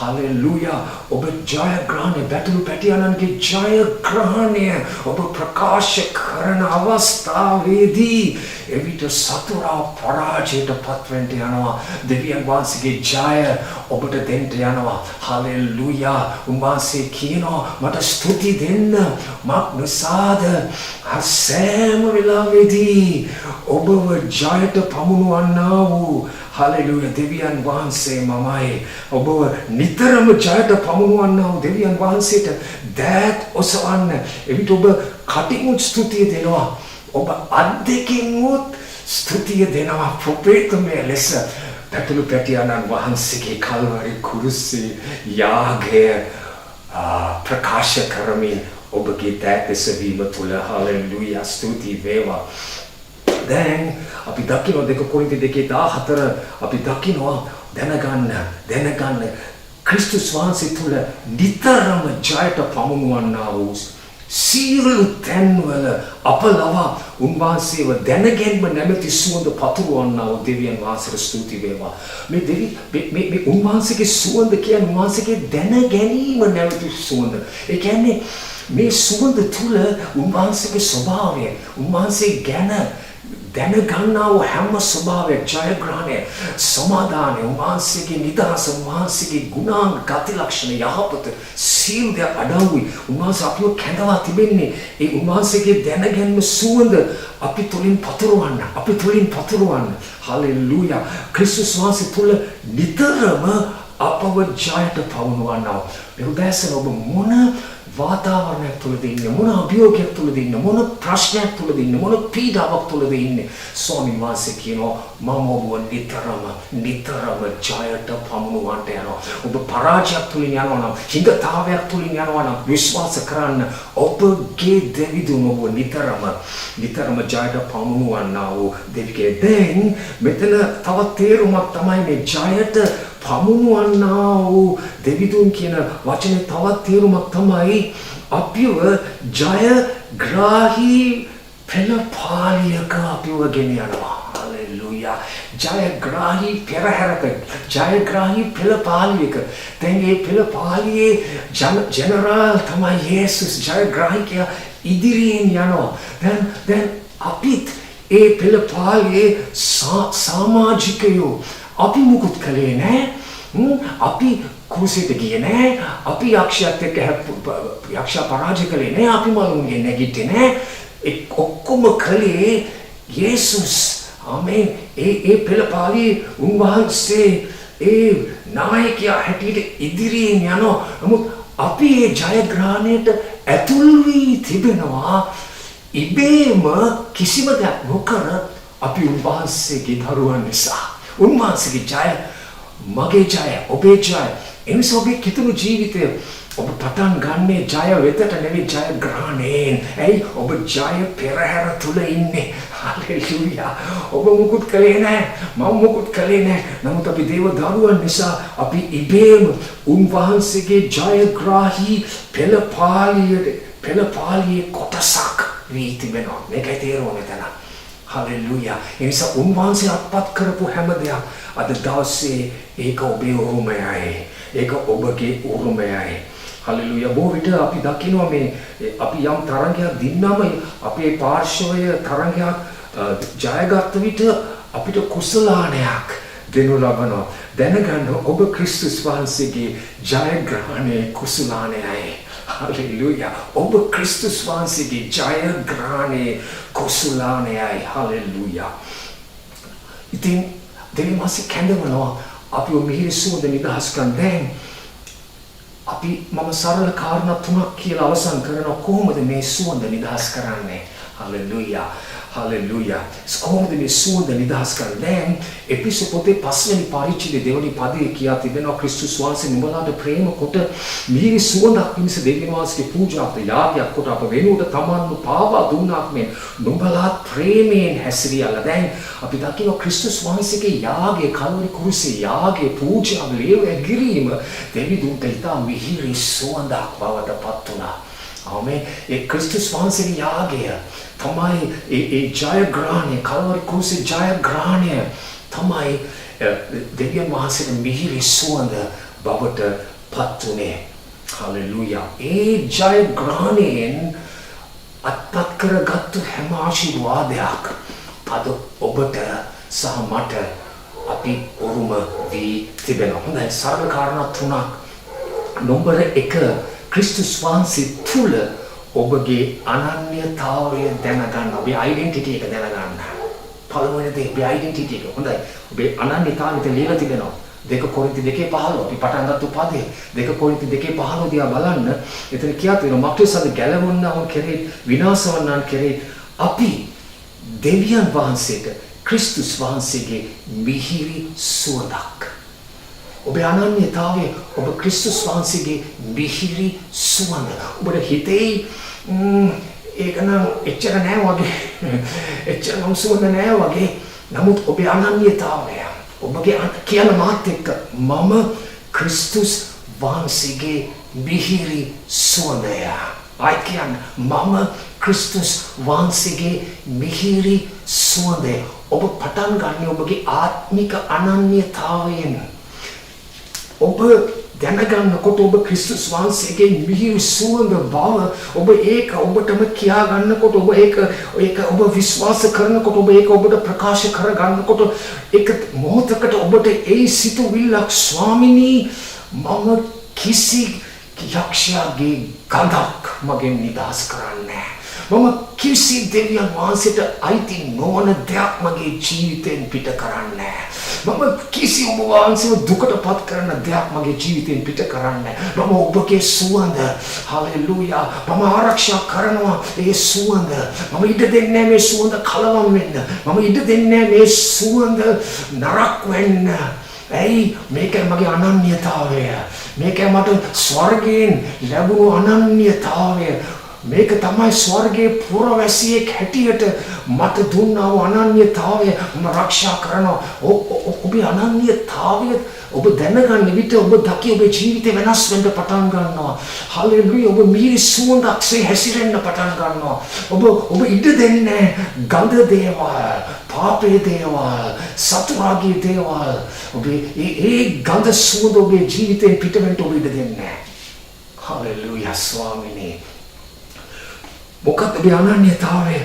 හලෙලූයා ඔබ ජයග්‍රහණය බැටළු පැටියාණන්ගේ ජයග්‍රහණය ඔබ ප්‍රකාශ කරන අවස්ථාවේදී එවිට සතුරා පරාජයට පත්වෙන්න යනවා. දෙවියන් වහන්සේගේ ජය ඔබට දෙන්න යනවා. හලෙලූයා. උන්වහන්සේ කියනවා මට ස්තුති දෙන්න මක් නිසාද සෑම වෙලාවෙදී ඔබව ජයට පමුණුවන්නා වූ හලෙලූයා දෙවියන් වහන්සේ මමයි. ඔබව නිතරම ජයට පමුණුවන්නා වූ දෙවියන් වහන්සේට දෑත් ඔසවන්න. එවිට ඔබ කටිමුත් ස්තුතිය දෙනවා. ඔබ අත් දෙකින්මුත් ස්තුතිය දෙනවා. ප්‍රපේතමය ලෙස බැටළු පැටියාණන් වහන්සේගේ කල්වරි කුරුසේ යාගය ප්‍රකාශ කරමින් ඔබගේ දෑත් එසවීම තුළ හලෙලූයා ස්තුති වේවා. දැන් අපි දකිනවා 2 කොරින්ති 2:14 අපි දකිනවා දැනගන්න ක්‍රිස්තුස් වහන්සේ තුළ නිතරම ජයට පමුණුවන්නා වූ සියලු තැන්වල අප ලවා උන්වහන්සේව දැනගැන්ම නැමැති සුවඳ පතුරවන්නා වූ දෙවියන් වහන්සේට ස්තුති වේවා. මේ උන්වහන්සේගේ සුවඳ කියන්නේ උන්වහන්සේගේ දැනගැනීම නැමැති සුවඳ. ඒ කියන්නේ මේ සුවඳ තුළ උන්වහන්සේගේ ස්වභාවය, උන්වහන්සේ ගැන දැනගන්නා වූ හැම ස්වභාවයක්, ජයග්‍රහණය, සමාදානය, උන්වහන්සේගේ නිදහස, උන්වහන්සේගේ ගුණාංග, ගති ලක්ෂණ, යහපත සියලු දේ අඩංගුයි. උන්වහන්සේ අපිව කැඳවා තිබෙන්නේ ඒ උන්වහන්සේගේ දැනගැන්ම සුවඳ අපි තුලින් පතුරවන්න. හලෙලූයා. ක්‍රිස්තුස් වහන්සේ තුල නිතරම අපව ජයට පමුණුවනවා. මේ උදෑසන ඔබ මොන වාතාවරණයක් තුළද ඉන්නේ, මොන අභියෝගයක් තුළද ඉන්නේ, මොන ප්‍රශ්නයක් තුළද ඉන්නේ, මොන පීඩාවක් තුළද ඉන්නේ, ස්වාමීන් වහන්සේ කියනවා මම ඔබව නිතරම ජයට පමුණුවන්න යනවා. ඔබ පරාජයක් තුලින් යනවා නම්, හිඟතාවයක් තුලින් යනවා නම් විශ්වාස කරන්න ඔබගේ දෙවිඳුන් ඔබ නිතරම ජයට පමුණුවන්නා වූ දෙවිගේ. දැන් මෙතන තවත් තේරුමක් තමයි මේ ජයට පමුණුවන්නා වූ දෙවිඳුන් කියන වචනේ තවත් තේරුමක් තමයි අපිව ජයග්‍රාහී පෙළපාලියක අපිව ගෙන යනවා. Hallelujah. ජයග්‍රාහී පෙරහැරක ජයග්‍රාහී පෙළපාලියක දැන් මේ පෙළපාලියේ ජනරාල් තමයි යේසුස් ජයග්‍රාහිකයා ඉදිරියෙන් යනවා. දැන් අපිත් ඒ පෙළපාලියේ සමාජිකයෝ අපි මුකුත් කළේ නැහැ. අපි කුරුසෙට ගියේ නැහැ. අපි යක්ෂයාත් එක්ක යක්ෂයා පරාජය කළේ නැහැ. අපි මලුන්ගේ නැගිට්ටේ නැහැ. ඒ ඔක්කොම කළේ යේසුස්. ආමේන්. ඒ පෙළපාලියේ උන්වහන්සේ ඒ නායකයා හැටියට ඉදිරියෙන් යනවා. නමුත් අපි ඒ ජයග්‍රහණයට ඇතුල් වී තිබෙනවා. ඉබේම කිසිම දෙයක් නොකර අපි උන්වහන්සේගේ දරුවන් නිසා. උන්වහන්සේගේ ජය මගේ ජය ඔබේ ජය. එනිසා ඔබේ කිතුණු ජීවිතය ඔබ පටන් ගන්නේ ජය වෙතට නෙවෙයි ජයග්‍රහණයෙන්. ඇයි ඔබ ජය පෙරහැර තුල ඉන්නේ. හalleluya. ඔබ මුකුත් කළේ නැහැ. මම මුකුත් කළේ නැහැ. නමුත් අපි දේව දරුවන් නිසා අපි ඉබේම උන්වහන්සේගේ ජයග්‍රාහී පෙළපාලියේ කොටසක් වී තිබෙනවා. මේකයි තේරුම මෙතන. හalleluya. එනිසා උන්වහන්සේ අත්පත් කරපු හැම දෙයක් අද දවසේ ඒක ඔබේ උරුමයයි. ඒක ඔබගේ උරුමයයි. හalleluya. බොහෝ විට අපි දකිනවා මේ අපි යම් තරංගයක් දින්නම අපේ පාර්ශවය තරංගයක් ජයගත් විට අපිට කුසලානයක් දෙනු ලබනවා. දැනගන්න ඔබ ක්‍රිස්තුස් වහන්සේගේ ජයග්‍රහණයේ කුසලානයයි. Hallelujah. ඔබ ක්‍රිස්තුස් වහන්සේගේ ජයග්‍රහණයේ කුසලානයයි. Hallelujah. ඉතින් දෙවියන්සේ කැඳවනවා අපි මිහිරි සුවඳ නිදහස් කරන දැන් අපි මම සරල කාරණා තුනක් කියලා අවසන් කරනවා කොහොමද මේ සුවඳ නිදහස් කරන්නේ. Hallelujah. Hallelujah. කොහොමද මේ සුවඳ නිදහස් කරන්නේ. දැන් එපිසෝ පොතේ 5 වෙනි පරිච්ඡේදයේ දෙවෙනි පදයේ කියා තිබෙනවා ක්‍රිස්තුස් වහන්සේ නුඹලාට ප්‍රේම කොට මිහිරි සුවඳක් පිණිස දෙවියන් වහන්සේගේ පූජාවට යාගයක් කොට අප වෙනුවට තමන්ව පාවා දුන්නාක් මෙන් නුඹලාත් ප්‍රේමයෙන් හැසිරියලා. දැන් අපි දකිනවා ක්‍රිස්තුස් වහන්සේගේ යාගයේ කල්වරි කුරුසේ යාගයේ පූජාව ලේව ඇගිරීම දෙවිදුන්ට ඉතා මිහිරි සුවඳක් බවට පත් වුණා. ආමේන්. ඒ ක්‍රිස්තුස් වහන්සේගේ යාගය තමයි ඒ ජයග්‍රහණය කල්වරි කුරුසේ ජයග්‍රහණය තමයි දෙවියන් වහන්සේගේ මිහිරි සුවඳ බවට පත් වුණේ. හalleluya. ඒ ජයග්‍රහණයෙන් අත්පත් කරගත්තු හැම ආශිර්වාදයක් අද ඔබට සහ මට අපි උරුම වී තිබෙනවා. හොඳයි සරල කාරණා තුනක්. නම්බර 1 ක්‍රිස්තුස් වහන්සේ තුල ඔබගේ අනන්‍යතාවය දැනගන්න. ඔබේ ඩෙන්ටිටි එක දැනගන්න. පළවෙනි දේ ඔබේ ඩෙන්ටිටි එක. හොඳයි. ඔබේ අනන්‍යතාවයට ලියලා තිබෙනවා. 2 කොරින්ති 2:15 අපි පටන් ගත්ත පදේ 2 කොරින්ති 2:15 දිහා බලන්න. එතන කියත් වෙනවා මක්ටසද ගැලවුණාම කෙරේ විනාශවන්නන් කෙරේ අපි දෙවියන් වහන්සේට ක්‍රිස්තුස් වහන්සේගේ මිහිරි සුවඳක්. ඔබේ අනන්‍යතාවය ඔබ ක්‍රිස්තුස් වහන්සේගේ මිහිරි සුවඳ. ඔබට හිතේ ඒක නම් එච්චර නෑ වගේ. එච්චර නම් සුවඳ නෑ වගේ. නමුත් ඔබේ අනන්‍යතාවය ඔබගේ කියන මාත් එක්ක මම ක්‍රිස්තුස් වහන්සේගේ මිහිරි සුවඳය. I can මම ක්‍රිස්තුස් වහන්සේගේ මිහිරි සුවඳය. ඔබ පටන් ගන්න ඔබගේ ආත්මික අනන්‍යතාවයෙන්. ඔබ දැනගන්නකොට ඔබ ක්‍රිස්තුස් වහන්සේගේ මිහිරි සුවඳ බව ඔබ ඒක ඔබටම කියා ගන්නකොට ඔබ ඒක ඔබ විශ්වාස කරනකොට ඔබ ඒක ඔබට ප්‍රකාශ කර ගන්නකොට ඒක මොහොතකට ඔබට ඒ සිතුවිල්ලක් ස්වාමිනී මම කිසි යක්ෂයාගේ ගඳක් මගෙන් නිදහස් කරන්නේ මම කිසි දෙවියන් වහන්සේට අයිති නොවන දෙයක් මගේ ජීවිතෙන් පිට කරන්නේ මම කිසි ඔබ වහන්සේව දුකටපත් කරන දෙයක් මගේ ජීවිතෙන් පිට කරන්නේ මම ඔබගේ සුවඳ හalleluya මම ආරක්ෂා කරනවා ඒ සුවඳ මම ඉඩ දෙන්නේ මේ සුවඳ කලවම් වෙන්න මම ඉඩ දෙන්නේ මේ සුවඳ නරක වෙන්න ඇයි මේක මගේ අනන්‍යතාවය මේක මට ස්වර්ගයෙන් ලැබුණු අනන්‍යතාවය මේක තමයි ස්වර්ගයේ පුරවැසියෙක් හැටියට මට දුන්නා වූ අනන්‍යතාවය මම ආරක්ෂා කරනවා ඔබේ අනන්‍යතාවය ඔබ දැනගන්න විට ඔබ දකි ඔබේ ජීවිතේ වෙනස් වෙන්න පටන් ගන්නවා හalleluya ඔබ මිහිරි සුවඳක්සේ හැසිරෙන්න පටන් ගන්නවා ඔබ ඉඩ දෙන්නේ ගඳ දේවල් පාපේ දේවල් සතුරාගේ දේවල් ඔබේ ඒ ගඳ සුවඳ ඔබේ ජීවිතයෙන් පිටවෙන්න ඔබ ඉඩ දෙන්නේ නැහැ. හලෙලූයා ස්වාමීනි. මොකක්ද ඔබේ අනන්‍යතාවය?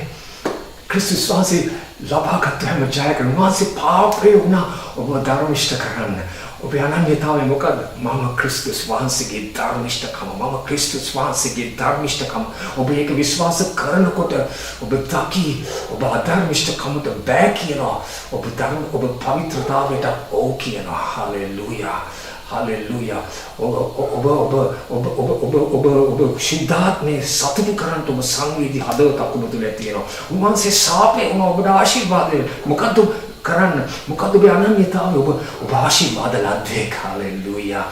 ක්‍රිස්තුස් වහන්සේ ලබාගත් හැම ජයග්‍රහණයක්ම වහන්සේ පාපේ වුණා ඔබ ධර්මිෂ්ඨ කරන්න. ඔබේ අනන්‍යතාවය මොකද්ද? මම ක්‍රිස්තුස් වහන්සේගේ ධර්මිෂ්ඨකම. මම ක්‍රිස්තුස් වහන්සේගේ ධර්මිෂ්ඨකම. ඔබ ඒක විශ්වාස කරනකොට ඔබ දකි ඔබ අධර්මිෂ්ඨකමට බෑ කියනවා. ඔබ පවිත්‍රතාවයට ඕ කියනවා. හලෙලූයා. Hallelujah. ඔබ ශුද්ධාත්මේ සතුටු කරන්ට ඔබ සංවේදී හදවතක් ඔබ තුළ තියෙනවා. උන්වහන්සේ ශාපේ වුණා ඔබට ආශිර්වාදය. මොකද්ද කරන්න? මොකද්ද ඔබේ අනන්‍යතාවය? ඔබ ආශිර්වාද ලද්දේ. හallelujah.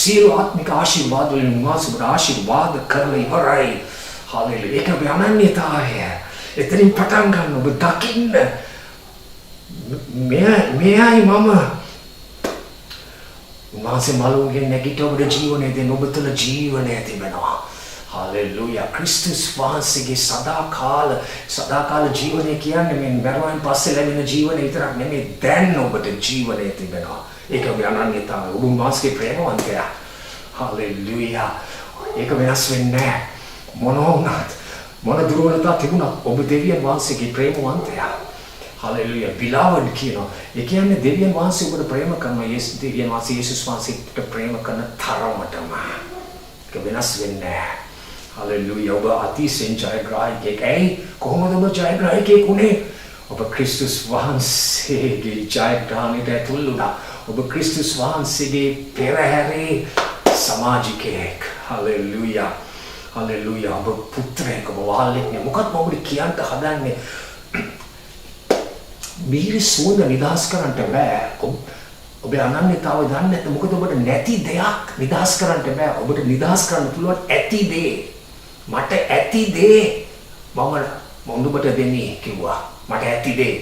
සියලු ආත්මික ආශිර්වාද වලින් උන්වහන්සේ ඔබට ආශිර්වාද කරලා ඉවරයි. hallelujah. ඒක ඔබේ අනන්‍යතාවය. එතනින් පටන් ගන්න ඔබ දකින්න. මෙයයි මම උන්වහන්සේ මළුන්ගෙන් නැගිට ඔබට ජීවනය දෙන්න ඔබ තුළ ජීවනය තිබෙනවා. හලෙලූයා. ක්‍රිස්තුස් වහන්සේගේ සදාකාල ජීවනය කියන්නේ මේ මරණයෙන් පස්සේ ලැබෙන ජීවනය විතරක් නෙමෙයි, දැන් ඔබට ජීවනය තිබෙනවා. ඒක ඔබේ අනන්‍යතාවය. ඔබ උන්වහන්සේගේ ප්‍රේමවන්තයා. හලෙලූයා. ඒක වෙනස් වෙන්නේ නැහැ. මොන වුණත් මොන දුර්වලතා තිබුණත් ඔබ දෙවියන් වහන්සේගේ ප්‍රේමවන්තයා. Hallelujah. Beloved කියනවා. ඒ කියන්නේ දෙවියන් වහන්සේ ඔබට ප්‍රේම කරනවා. දෙවියන් වහන්සේ යේසුස් වහන්සේට ප්‍රේම කරන තරමටම. ඒක වෙනස් වෙන්නේ නැහැ. Hallelujah. ඔබ අතිශයින් ජයග්‍රාහකයෙක්. ඇයි? කොහොමද ඔබ ජයග්‍රාහකයෙක් උනේ? ඔබ ක්‍රිස්තුස් වහන්සේගේ ජයග්‍රහණයට ඇතුල් වුණා. ඔබ ක්‍රිස්තුස් වහන්සේගේ පෙරහැරේ සමාජිකයෙක්. Hallelujah. Hallelujah. ඔබ පුත්‍රයෙක්, ඔබ වාල්ලෙක් නේ. මොකක්ද ඔබට කියන්න හදන්නේ? මිහිරි සුවඳ නිදහස් කරන්නට බෑ. ඔබේ අනන්‍යතාවය දන්නේ නැත්නම් මොකද ඔබට නැති දෙයක් නිදහස් කරන්නට බෑ. ඔබට නිදහස් කරන්න පුළුවන් ඇති දේ. මට ඇති දේ මම ඔබට දෙන්නේ කිව්වා. මට ඇති දේ.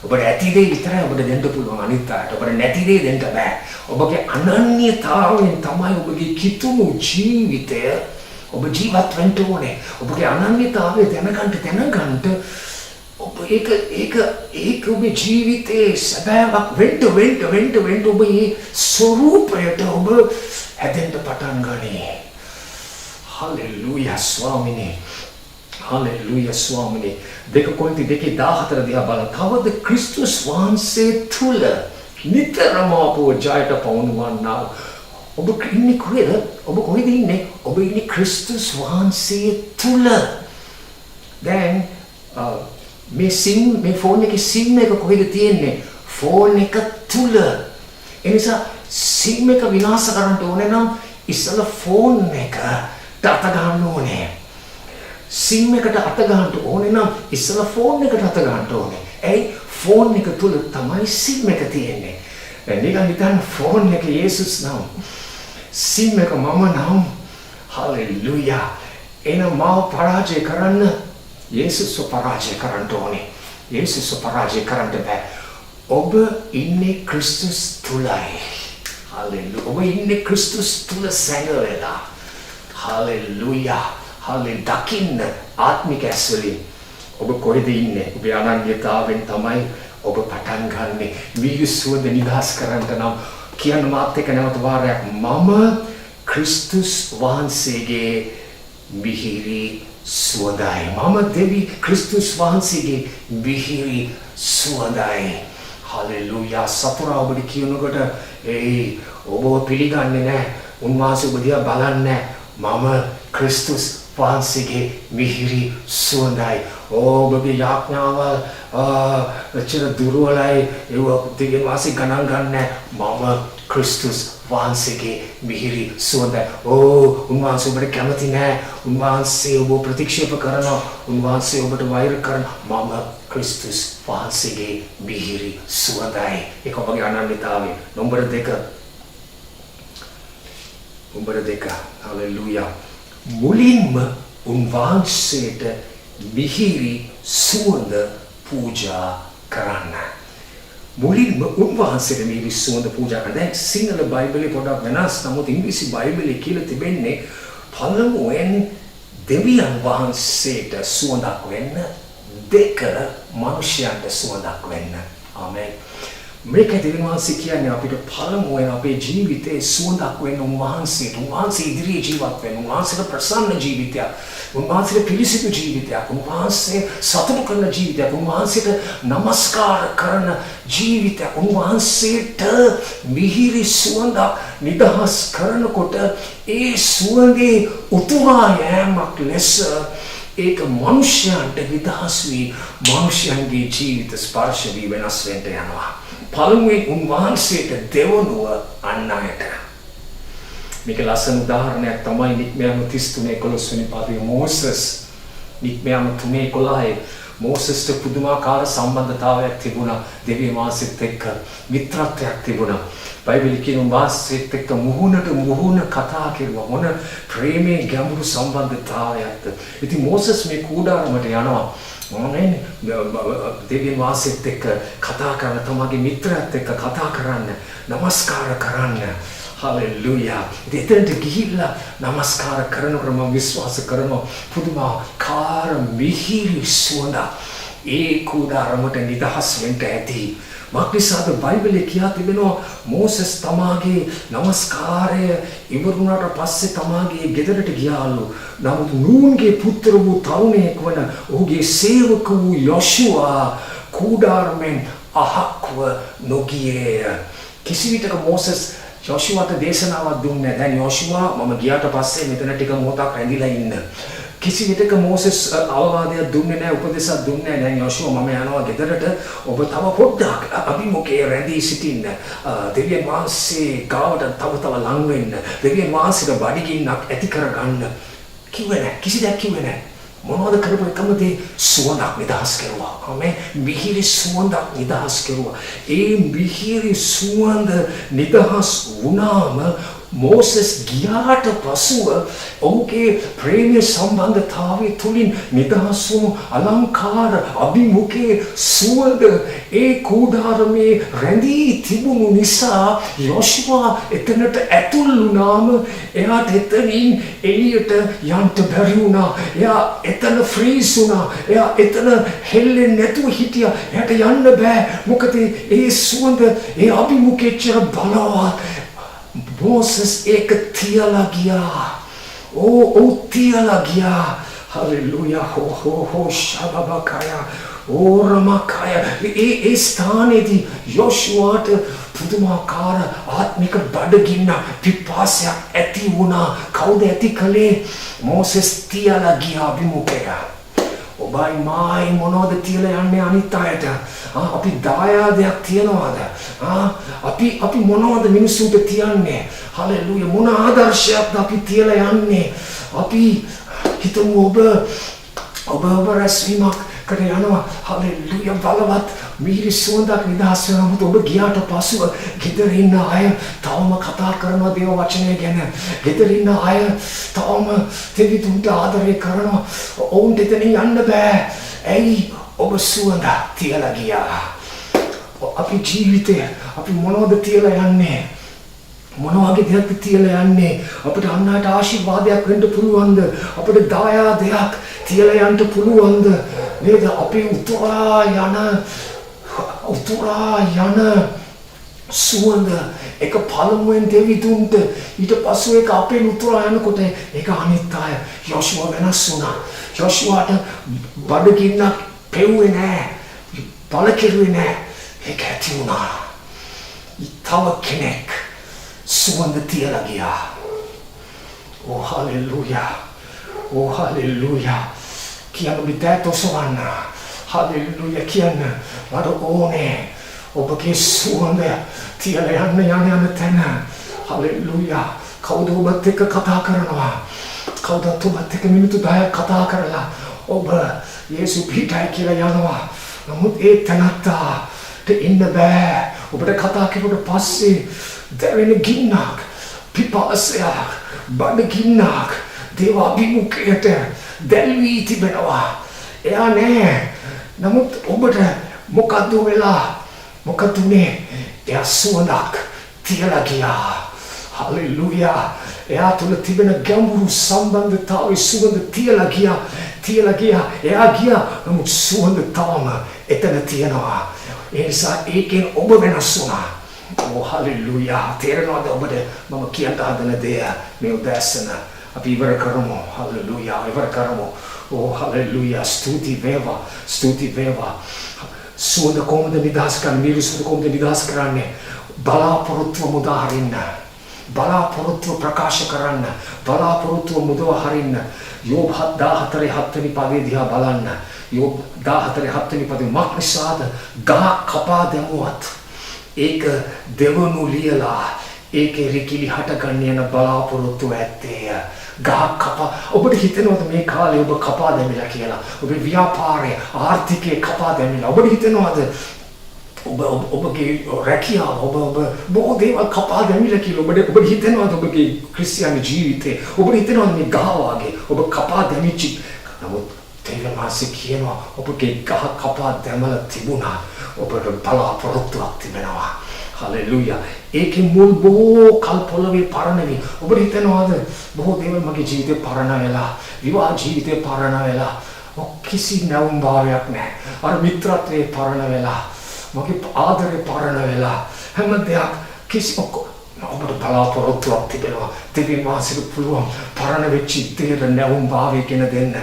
ඔබට ඇති දේ විතරයි ඔබට දෙන්න පුළුවන් අනිත් අයට. ඔබට නැති දේ දෙන්න බෑ. ඔබගේ අනන්‍යතාවයෙන් තමයි ඔබගේ කිතුණු ජීවිතය ඔබ ජීවත් වෙන්න ඕනේ. ඔබගේ අනන්‍යතාවය දැනගන්න ඔබ ඒක ඔබේ ජීවිතේ සැබෑවක් වෙන්න ඔබ මේ ස්වરૂපයට ඔබ හැදෙන්න පටන් ගනී. හලෙලූයා ස්වාමිනේ. හලෙලූයා ස්වාමිනේ. 2 කොරින්ති 2:14 දිහා බලන්න. තවද ක්‍රිස්තුස් වහන්සේ තුල නිතරම අපව ජයට පවුණවන්නා. ඔබ ඉන්නේ කොහෙද? ඔබ කොහෙද ඉන්නේ? ඔබ ඉන්නේ ක්‍රිස්තුස් වහන්සේ තුල. දැන් මේ ෆෝන් එකේ සිම් එක කොහෙද තියෙන්නේ? ෆෝන් එක තුල. ඒ නිසා සිම් එක විනාශ කරන්න ඕනේ නම් ඉස්සෙල්ලා ෆෝන් එකට අත ගන්න ඕනේ. සිම් එකට අත ගන්න ඕනේ නම් ඉස්සෙල්ලා ෆෝන් එකට අත ගන්න ඕනේ. ඇයි? ෆෝන් එක තුල තමයි සිම් එක තියෙන්නේ. දැන් නිකන් හිතන්න ෆෝන් එක යේසුස් නම්, සිම් එක මම නම්. හලෙලූයා. එන මාව පරාජය කරන්න යේසුස්ව පරාජය කරන්න ඕනේ. යේසුස්ව පරාජය කරන්න බෑ. ඔබ ඉන්නේ ක්‍රිස්තුස් තුලයි. හලෙලූයා. ඔබ ඉන්නේ ක්‍රිස්තුස් තුල සැඟවෙලා. හලෙලූයා. දකින්න ආත්මික ඇස්වලින් ඔබ කොහෙද ඉන්නේ? ඔබේ අනන්‍යතාවෙන් තමයි ඔබ පටන් ගන්නෙ. විශ්වද නිදහස් කරන්න නම් කියන්න මාත් එක්ක නැවත වාරයක් මම ක්‍රිස්තුස් වහන්සේගේ මිහිරි සුවඳයි. මම දෙවි ක්‍රිස්තුස් වහන්සේගේ මිහිරි සුවඳයි. හලෙලූයා. සතුරා ඔබට කියනකොට ඔබ පිළිගන්නේ නැහැ. උන්වහන්සේ ඔබ දිහා බලන්නේ නැහැ. මම ක්‍රිස්තුස් වහන්සේගේ මිහිරි සුවඳයි. ඔබගේ යාඥාවල් එච්චර දුර්වලයි. ඒව දෙවියන් වහන්සේ ගණන් ගන්නෑ. මම ක්‍රිස්තුස් වහන්සේගේ මිහිරි සුවඳයි. උන්වහන්සේ ඔබට කැමති නෑ. උන්වහන්සේ ඔබ ප්‍රතික්ෂේප කරනවා. උන්වහන්සේ ඔබට වෛර කරනවා. මම ක්‍රිස්තුස් වහන්සේගේ මිහිරි සුවඳයි. ඒක ඔබගේ අනන්‍යතාවය. නම්බර 2. හලෙලූයා. මුලින්ම උන්වහන්සේට මිහිරි සුවඳ පූජා කරන්න. මුලින්ම උන්වහන්සේට මිහිරි සුවඳ පූජා කරන්න. දැන් සිංහල බයිබලේ පොඩක් වෙනස්. නමුත් ඉංග්‍රීසි බයිබලේ කියලා තිබෙන්නේ පළමුවෙන් දෙවියන් වහන්සේට සුවඳක් වෙන්න. 2 මනුෂ්‍යයන්ට සුවඳක් වෙන්න. ආමේන්. මේක දෙවියන් වහන්සේ කියන්නේ අපිට පළමුවෙන් අපේ ජීවිතේ සුවඳක් වෙන්න උන්වහන්සේ ඉදිරියේ ජීවත් වෙන්න, උන්වහන්සේට ප්‍රසන්න ජීවිතයක්, උන්වහන්සේට පිළිසිදු ජීවිතයක්, උන්වහන්සේ සතුටු කරන ජීවිතයක්, උන්වහන්සේට නමස්කාර කරන ජීවිතයක්, උන්වහන්සේට මිහිරි සුවඳක් නිදහස් කරනකොට ඒ සුවඳේ උතුරා යෑමක් ලෙස ඒක මනුෂ්‍යයන්ට නිදහස් වී මනුෂ්‍යයන්ගේ ජීවිත ස්පර්ශ වී වෙනස් වෙන්න යනවා. පළමුවෙන් උන්වහන්සේට දෙවනුව අන් අයට. මේක ලස්සන උදාහරණයක් තමයි නික්මයාම 33:11 වෙනි පාඩේ මෝසස්. නික්මයාම 3:11 මෝසස්ට පුදුමාකාර සම්බන්ධතාවයක් තිබුණා දෙවියන් වහන්සේත් එක්ක, මිත්‍රත්වයක් තිබුණා. බයිබලයේ කියන උන්වහන්සේත් එක්ක මුහුණ කතා කෙරුවා. මොන ප්‍රේමයේ ගැඹුරු සම්බන්ධතාවයක්ද. ඉතින් මෝසස් මේ කූඩාරමට යනවා. ආමේන්. දෙවියන් වහන්සේත් එක්ක කතා කරන, තමගේ මිත්‍රයත් එක්ක කතා කරන්න, නමස්කාර කරන්න. හලෙලූයා. ඉතින් ගිහිල්ලා නමස්කාර කරනකොට මම විශ්වාස කරනවා පුදුමාකාර මිහිරි සුවඳ ඒ කූඩාරමට නිදහස් වෙන්න ඇති. මක්නිසාද බයිබලයේ කියා තිබෙනවා මෝසස් තමාගේ නමස්කාරය ඉවරුණාට පස්සේ තමාගේ ගෙදරට ගියාලු. නමුත් නූන්ගේ පුත්‍ර වූ තරුණයෙක් වන ඔහුගේ සේවක වූ යොෂුවා කූඩාරමෙන් අහක්ව නොගියේය. කිසි විටක මෝසස් යොෂුවාට දේශනාවක් දුන්නේ නැහැ. දැන් යොෂුවා මම ගියාට පස්සේ මෙතන ටික මොහොතක් රැඳිලා ඉන්න. කිසි විටක මෝසස් අවවාදයක් දුන්නේ නැහැ, උපදේශයක් දුන්නේ නැහැ. දැන් යොෂුවා මම යනවා ගෙදරට, ඔබ තව පොඩ්ඩක් අභිමුඛයේ රැඳී සිටින්න. දෙවියන් වහන්සේ ගාවට තව ලං වෙන්න. දෙවියන් වහන්සේට බඩගින්නක් ඇති කරගන්න. කිව්වේ නැහැ. කිසි දෙයක් කිව්වේ නැහැ. මොනවද කරපු එකම දේ සුවඳක් නිදහස් කෙරුවා. ආමේන්. මිහිරි සුවඳක් නිදහස් කෙරුවා. ඒ මිහිරි සුවඳ නිදහස් වුණාම මෝසස් ගියාට පසුව ඔහුගේ ප්‍රේමීය සම්බන්ධතාවය තුලින් නිදහස් වූ අලංකාර අභිමුඛයේ සුවඳ ඒ කූඩාරමේ රැඳී තිබුණු නිසා යොෂුවා එතනට ඇතුල් වුණාම එයාට එතනින් එළියට යන්න බැරි වුණා. එයා එතන ෆ්‍රීස් වුණා. එයා එතන හෙල්ලෙන්නේ නැතුව හිටියා. එයාට යන්න බෑ. මොකද ඒ සුවඳ ඒ අභිමුඛයේ බලවත්. Moses ek tiala gya. Oh tiala gya. Hallelujah. Ho shababakaya. Oh ramakaya. ඒ ස්ථානයේදී යොෂුවාට පුදුමාකාර ආත්මික බඩගින්න පිපාසයක් ඇති වුණා. කවුද ඇති කළේ? මෝසස් තියලා ගියා අභිමුඛයට. ඔබයි මායි මොනවද තියලා යන්නේ අනිත් අයට? අපි දායාදයක් තියනවාද? අපි මොනවද මිනිස්සුන්ට තියන්නේ? හලෙලූයා. මොන ආදර්ශයක්ද අපි තියලා යන්නේ? අපි හිතමු ඔබ රැස්වීමක් කට යනවා. හලෙලූයා. බලවත් මිහිරි සුවඳක් නිදහස් වෙනමුත් ඔබ ගියාට පසුව ගෙදර ඉන්න අය තවම කතා කරනවා දේව වචනය ගැන. ගෙදර ඉන්න අය තවම දෙවිතුන්ට ආදරය කරනවා. ඔවුන්ට එතනින් යන්න බෑ. ඇයි? ඔබ සුවඳ තියලා ගියා. අපි ජීවිතේ අපි මොනවද තියලා යන්නේ? මොන වගේ දෙයක්ද තියලා යන්නේ? අපිට අන්නට ආශිර්වාදයක් වෙන්න පුළුවන්ද? අපිට දායාදයක් තියලා යන්න පුළුවන්ද? නේද? අපි උතුරා යන සුවඳ එක පළමුවෙන් දෙවිතුන්ට, ඊට පස්සේ ඒක අපේ උතුරා යනකොට ඒක අනිත් අය. යොෂුවා වෙනස් වුණා. යොෂුවාට බඩගින්නක් පෙව්වේ නැහැ. බල කෙරුවේ නැහැ. ඒක ඇති වුණා. තව කෙනෙක් සුවඳ තියලා ගියා. Oh hallelujah. Oh hallelujah. කියන්න බිතට ඔසවන්න. hallelujah කියන්න. මට ඕනේ ඔබගේ සුවඳ තියලා යන්න තැන. hallelujah. කවුද ඔබත් එක්ක කතා කරනවා? කවුද ඔබත් එක්ක මිනිත්තු 10ක් කතා කරලා ඔබ යේසු පිටයි කියලා යනවා. නමුත් ඒ තැනට ඉන්න බෑ. ඔබට කතා කරුවට පස්සේ දැවෙන ගින්නක්, පිපාසයක්, බඩගින්නක් දේව අභිමුඛයට දැල්වී තිබෙනවා. එයා නෑ. නමුත් ඔබට මොකද්ද වෙලා? මොකද උනේ? එයා සුවඳක් තියලා ගියා. හලෙලූයා. එයා තුල තිබෙන ගැඹුරු සම්බන්ධතාවය සුවඳ තියලා ගියා. තියලා ගියා. එයා ගියා. නමුත් සුවඳ තාම එතන තියෙනවා. ඒ නිසා ඒකෙන් ඔබ වෙනස් වුණා. Oh hallelujah. තේරෙනවද ඔබට මම කියන්න හදන දේ මේ උදෑසන අපි ඉවර කරමු. hallelujah. ඉවර කරමු. Oh hallelujah. ස්තුති වේවා. ස්තුති වේවා. සුවඳ කොහොමද නිදහස් කරන්නේ? මිහිරි සුවඳ කොහොමද නිදහස් කරන්නේ? බලාපොරොත්තු මුදා හරින්න. බලාපොරොත්තු ප්‍රකාශ කරන්න. බලාපොරොත්තු මුදා හරින්න. යෝබ් 14 7 වෙනි පදේ දිහා බලන්න. යෝබ් 14 7 වෙනි පදේ මක්නිසාද ගහ කපා දැමුවත් ඒක දෙවනු ලියලා ඒකේ රිකිලි හටගන්න යන බලාපොරොත්තු ඇත්තේ. ගහ කපා ඔබට හිතෙනවද මේ කාලේ ඔබ කපා දැමිලා කියලා? ඔබේ ව්‍යාපාරයේ ආර්ථිකයේ කපා දැමිලා. ඔබට හිතෙනවද ඔබගේ රැකියාව ඔබ බොහෝ දේවල් කපා දැමිලා කියලා? ඔබට හිතෙනවද ඔබගේ ක්‍රිස්තියානි ජීවිතේ ඔබට හිතෙනවද මේ ගහ වගේ ඔබ කපා දැමිච්චි? නමුත් දෙවියන් වහන්සේ කියනවා ඔබගේ ගහ කපා දැමලා තිබුණා. ඔබට බලාපොරොත්තුවක් තිබෙනවා. හලෙලූයා. ඒකේ මුල් බොහෝ කල් පොළවේ පරණ වී ඔබට හිතනවාද බොහෝ දේවල් මගේ ජීවිතේ පරණ වෙලා, විවාහ ජීවිතේ පරණ වෙලා, කිසි නැවුම් භාවයක් නැහැ. අර මිත්‍රත්වයේ පරණ වෙලා, මගේ ආදරේ පරණ වෙලා, හැම දෙයක් කිසි ඔබට බලාපොරොත්තුවක් තිබෙනවා. දෙවියන් වහන්සේට පුළුවන් පරණ වෙච්ච දේට නැවුම් භාවයකින් දෙන්න.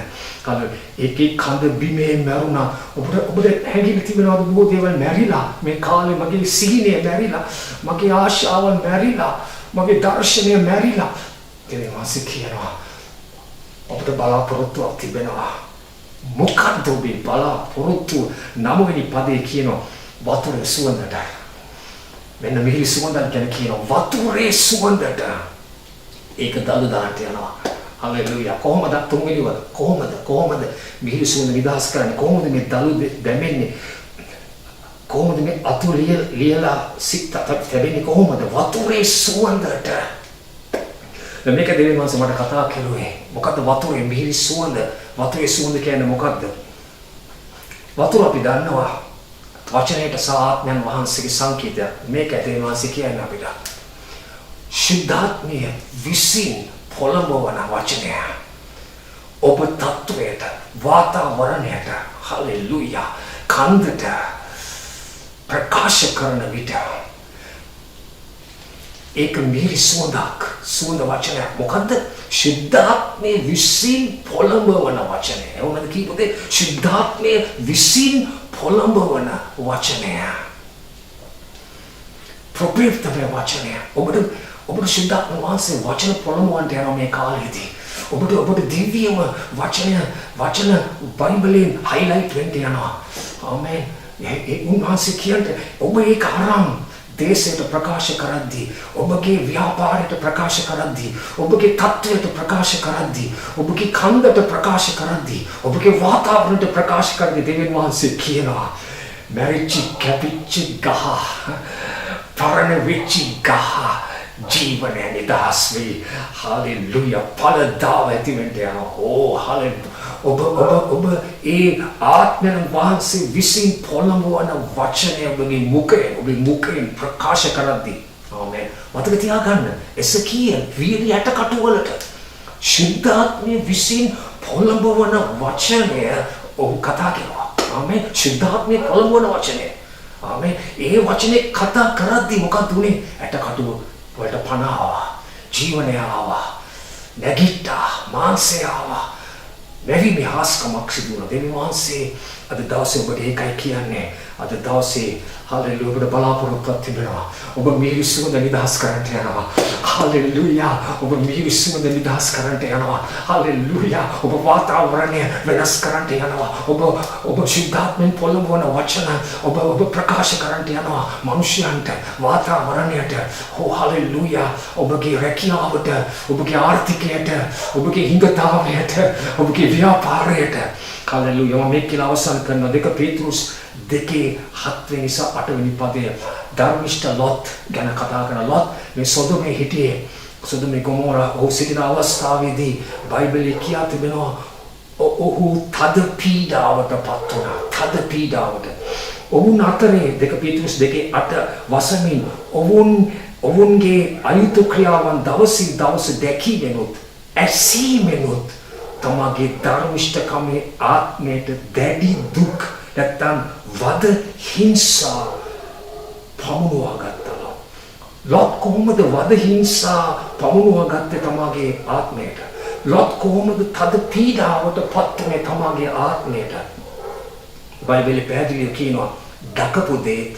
කල ඒකේ කඳ බිමේ මැරුණා. ඔබට හැඟීම් තිබෙනවද බොහෝ දේවල් මැරිලා? මේ කාලේ මගේ සිහිනය මැරිලා, මගේ ආශාවල් මැරිලා, මගේ දර්ශනය මැරිලා. දෙවියන් වහන්සේ කියනවා ඔබට බලාපොරොත්තුවක් තිබෙනවා. මොකක්ද ඔබේ බලාපොරොත්තුව? 9 වෙනි පදේ කියනවා වතුරේ සුවඳට. මෙන්න මිහිරි සුවඳක් ගැන කියනවා. වතුරේ සුවඳට. ඒක දළු දාන්නට යනවා. හලෙලූයා. කොහොමද තුන්වෙනිව? කොහොමද මිහිරි සුවඳ නිදහස් කරන්නේ? කොහොමද මේ දළු දැමෙන්නේ? කොහොමද මේ අතු ලියලා සිත් තැබෙන්නේ? කොහොමද වතුරේ සුවඳට? මේක දෙවියන් වහන්සේ මට කතා කරුවේ. මොකද්ද වතුරේ මිහිරි සුවඳ? වතුරේ සුවඳ කියන්නේ මොකද්ද? වතුර අපි දන්නවා වචනයට සාත්මයන් වහන්සේගේ සංකේතය. මේක දෙවියන් වහන්සේ කියන්නේ අපිට. ශුද්ධාත්මය විසින් පොළඹවන වචනය. ඔබ තත්වයට, වාතාවරණයට, හලෙලූයා, කන්දට ප්‍රකාශ කරන විට ඒක මිහිරි සුවඳක්. සුවඳ වචනයක්. මොකද්ද? ශුද්ධාත්මය විසින් පොළඹවන වචනය. එවනද කීපදේ ශුද්ධාත්මය විසින් පොළඹවන වචනය. ප්‍රප්‍රේප්තමය වචනය. ඔබට ශුද්ධාත්ම වහන්සේ වචන පොළඹවන්නට යනවා මේ කාලෙදී. ඔබට දිව්‍යම වචන බයිබලෙන් highlight වෙන්න යනවා. ආමේන්. ඒ උන්වහන්සේ කියන්නේ ඔබ ඒක අරන් දේශයට ප්‍රකාශ කරද්දී, ඔබගේ ව්‍යාපාරයට ප්‍රකාශ කරද්දී, ඔබගේ තත්ත්වයට ප්‍රකාශ කරද්දී, ඔබගේ කන්දට ප්‍රකාශ කරද්දී, ඔබගේ වාතාවරණයට ප්‍රකාශ කරද්දී දෙවියන් වහන්සේ කියනවා මැරිච්ච කැපිච්ච ගහ, පරණ වෙච්ච ගහ ජීවනය නිදහස් වේ. හලෙලූයා. ඵලදාව ඇති වෙන්න යනවා. ඕ හලෙලූයා. ඔබ ඒ ආත්මයන් වහන්සේ විසින් පොළඹවන වචනය ඔබේ මුඛයෙන් ප්‍රකාශ කරද්දී. ආමේන්. මතක තියාගන්න. එසකීයල් වීර්ය යටකටු වලට ශුද්ධාත්මය විසින් පොළඹවන වචනය ඔහු කතා කරනවා. ආමේන්. ශුද්ධාත්මය පොළඹවන වචනය. ආමේන්. ඒ වචනේ කතා කරද්දී මොකක්ද උනේ? යටකටු වලට පණ ආවා. ජීවනය ආවා. නැගිට්ටා. මාංශය ආවා. මෙවි හාස්කමක් සිදු වුණා. දෙවියන් වහන්සේ අද දවසේ ඔබට ඒකයි කියන්නේ. අද දවසේ හලෙලූයා ඔබට බලාපොරොත්තුවක් තිබෙනවා. ඔබ මිහිරි සුවඳ නිදහස් කරන්නට යනවා. හලෙලූයා. ඔබ මිහිරි සුවඳ නිදහස් කරන්නට යනවා. හලෙලූයා. ඔබ වාතාවරණය වෙනස් කරන්නට යනවා. ඔබ ශුද්ධාත්මෙන් පොළඹවන වචන ඔබ ප්‍රකාශ කරන්නට යනවා. මිනිසයන්ට, වාතාවරණයට. හලෙලූයා. ඔබගේ රැකියාවට, ඔබගේ ආර්ථිකයට, ඔබගේ හිඟතාවයට, ඔබගේ ව්‍යාපාරයට. හලෙලූයා. මේක කියලා අවසන් කරන 2 පේතෘස් 2:7 නිසා 8 වෙනි පදය ධර්මිෂ්ඨ ලොත් ගැන කතා කරන ලොත් මේ සොදොමේ හිටියේ. සොදොමේ ගොමෝරා ඔහු සිටින අවස්ථාවේදී බයිබලයේ කියා තිබෙනවා ඔහු තද පීඩාවට පත් වුණා. තද පීඩාවට. ඔවුන් අතරේ 2 පේතෘස් 2:8 වසමින් ඔවුන්ගේ අයුතු ක්‍රියාවන් දවසින් දවස දැකීමෙනුත් ඇසීමෙනුත් තමාගේ ධර්මිෂ්ඨකමේ ආත්මයට දැඩි දුක් නැත්තම් වද හිංසා පමුණුවා ගත්තා. ලොත් කොහොමද වද හිංසා පමුණුවා ගත්තේ තමාගේ ආත්මයට? ලොත් කොහොමද තද පීඩාවට පත් වුනේ තමාගේ ආත්මයට? බයිබලයේ පැහැදිලිව කියනවා දකපු දේත්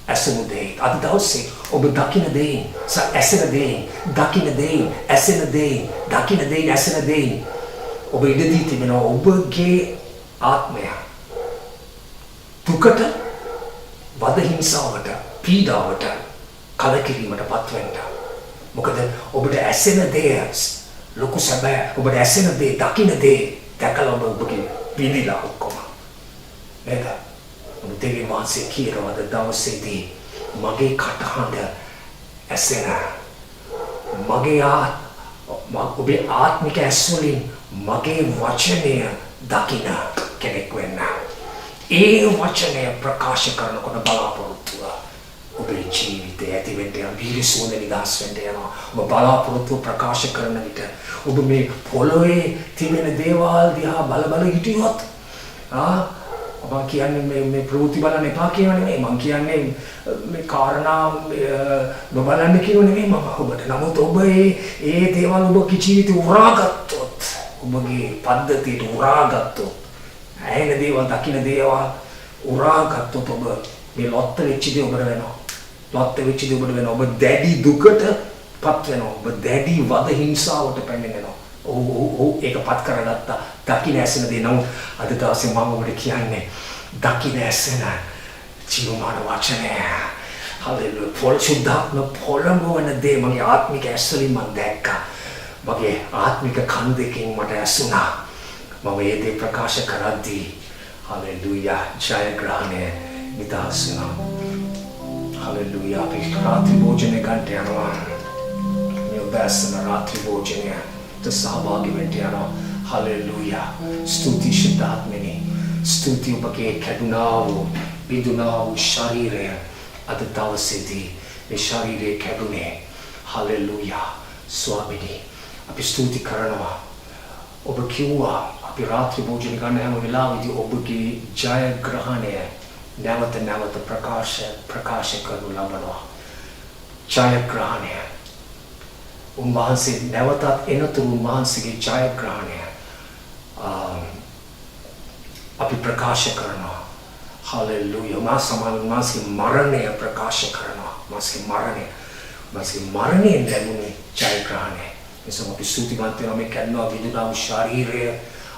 ඇසෙන දේත්. අද දවසේ ඔබ දකින දේන්, ඇසෙන දේන්, දකින දේන්, ඇසෙන දේන්, දකින දේන්, ඇසෙන දේන් ඔබ ඉඩදී තිබෙනවා ඔබගේ ආත්මය දුකට, වද හිංසාවට, පීඩාවට, කලකිරීමට පත්වෙන්න. මොකද ඔබට ඇසෙන දේ ලොකු සැබෑ, ඔබට ඇසෙන දේ, දකින දේ දැකලා ඔබගේ විඳිලා ඔක්කොම නේද? ඔබ දෙවියන් වහන්සේ කියනවාද දවසේදී මගේ කටහඬ ඇසෙන, මගේ ඔබේ ආත්මික ඇස් වලින් මගේ වචනය දකින කෙනෙක් වෙන්න. ඒ වචනය ප්‍රකාශ කරනකොට බලාපොරොත්තුව ඔබේ ජීවිතය ඇතිවෙන්න යන වීරසුවඳ නිදහස් වෙන්න යනවා. ඔබ බලාපොරොත්තුව ප්‍රකාශ කරන විට ඔබ මේ පොළොවේ තිබෙන දේවල් දිහා බල හිටියොත් මම කියන්නේ මේ ප්‍රවෘත්ති බලන්න එපා කියව නෙමෙයි. මම කියන්නේ මේ කාරණා නොබලන්න කියව නෙමෙයි මම ඔබට. නමුත් ඔබ ඒ දේවල් ඔබ ජීවිතේ උරාගත්තොත්, ඔබගේ පද්ධතියට උරාගත්තොත්, ඇහෙන දේවල්, දකින දේවල් උරාගත්තොත් ඔබ මේ ලොත්ත වෙච්ච දේ ඔබට වෙනවා. ලොත්ත වෙච්ච දේ ඔබට වෙනවා. ඔබ දැඩි දුකට පත් වෙනවා. ඔබ දැඩි වද හිංසාවට පැමිණෙනවා. ඔව් ඒක පත් කරගත්තා. දකින ඇසෙන දේ. නමුත් අද දවසේ මම ඔබට කියන්නේ දකින ඇසෙන ජීවමාන වචනය. හලෙලුයා. පොළොශුද්ධාත්ම පොළඹවන දේ මගේ ආත්මික ඇස් වලින් මම දැක්කා. මගේ ආත්මික කන් දෙකෙන් මට ඇසුණා. මම ඒ දේ ප්‍රකාශ කරද්දී හලෙලුයා ජයග්‍රහණය නිදහස් වෙනවා. හලෙලුයා. අපි රාත්‍රී භෝජනය ගන්නට යනවා. මේ උදෑසන රාත්‍රී භෝජනයට සහභාගී වෙන්න යනවා. හලෙලුයා. ස්තුති ශුද්ධාත්මනේ. ස්තුති ඔබගේ කැඩුනා වූ, බිඳුනා වූ ශරීරය අද දවසේදී මේ ශරීරය කැඩුනේ. හලෙලුයා. ස්වාමිනී අපි ස්තුති කරනවා. ඔබ කිව්වා අපි රාත්‍රී භෝජන ගන්න හැම වෙලාවෙදී ඔබගේ ජයග්‍රහණය නැවත නැවත ප්‍රකාශ කරනු ලබනවා. ජයග්‍රහණය. උන්වහන්සේ නැවතත් එනතුරු උන්වහන්සේගේ ජයග්‍රහණය අපි ප්‍රකාශ කරනවා. හලෙලුයා. මා සමාන උන්වහන්සේගේ මරණය ප්‍රකාශ කරනවා. උන්වහන්සේගේ මරණයෙන් ලැබුණේ ජයග්‍රහණය. නිසා අපි ස්තුතිවන්ත වෙනවා මේ කන්නා විදුනා වූ ශරීරය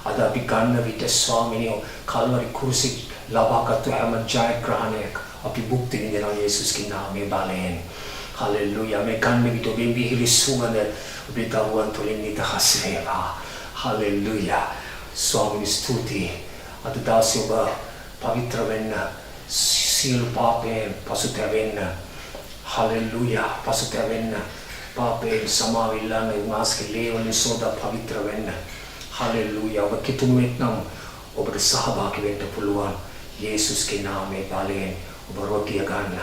අද අපි ගන්න විට ස්වාමිනිය කල්වරි කුරුසි ලබාගත් හැම ජයග්‍රහණයක් අපි භුක්ති විඳිනවා යේසුස්ගේ නාමයේ බලයෙන්. හලෙලුයා. මේ ගන්න විට ඔබේ මිහිරි සුවඳ ඔබේ දරුවන් තුළින් නිදහස් වේවා. හලෙලුයා. ස්වාමී ස්තුතියි. අද දවසේ ඔබ පවිත්‍ර වෙන්න, සියලු පාපයෙන් පසුතැවෙන්න. හලෙලුයා. පසුතැවෙන්න, පාපයෙන් සමාවිල්ලන්න, උන්වහන්සේගේ ලේ වලින් සෝදා පවිත්‍ර වෙන්න. හලෙලුයා. ඔබ කිතුණුවෙක් නම් ඔබට සහභාගී වෙන්න පුළුවන්. යේසුස්ගේ නාමයේ බලයෙන් ඔබ රොටිය ගන්න.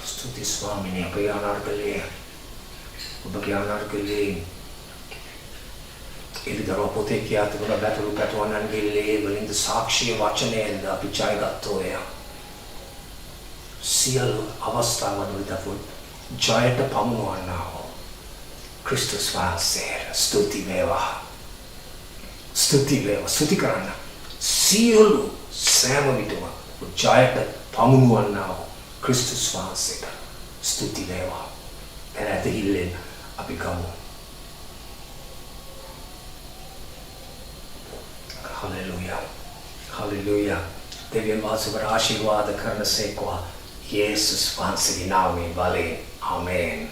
ස්තුති ස්වාමිනේ. ඔබගේ අනාර්ගලේ එළිදරව් පොතේ කියා තිබුණ බැටළුවන්ගේ ලේ වලින් සාක්ෂි වචනයෙන් අපි ජයගත්තෝය. සියලු අවස්ථාවන්වලදී ජයට පමුණවන්නා වූ ක්‍රිස්තුස් වහන්සේ ස්තුති වේවා. ස්තුති වේවා. ස්තුති කරන්න. සියලු සෑම විටම ජයට පමුණවන්නා වූ ක්‍රිස්තුස් වහන්සේට ස්තුති වේවා. එනත හිල්ලෙන් අපි ගමු. Hallelujah. Hallelujah. දෙවියන් වහන්සේ ආශිර්වාද කරන සේකවා. යේසුස් වහන්සේගේ නාමයෙන් බලයෙන්. ආමේන්.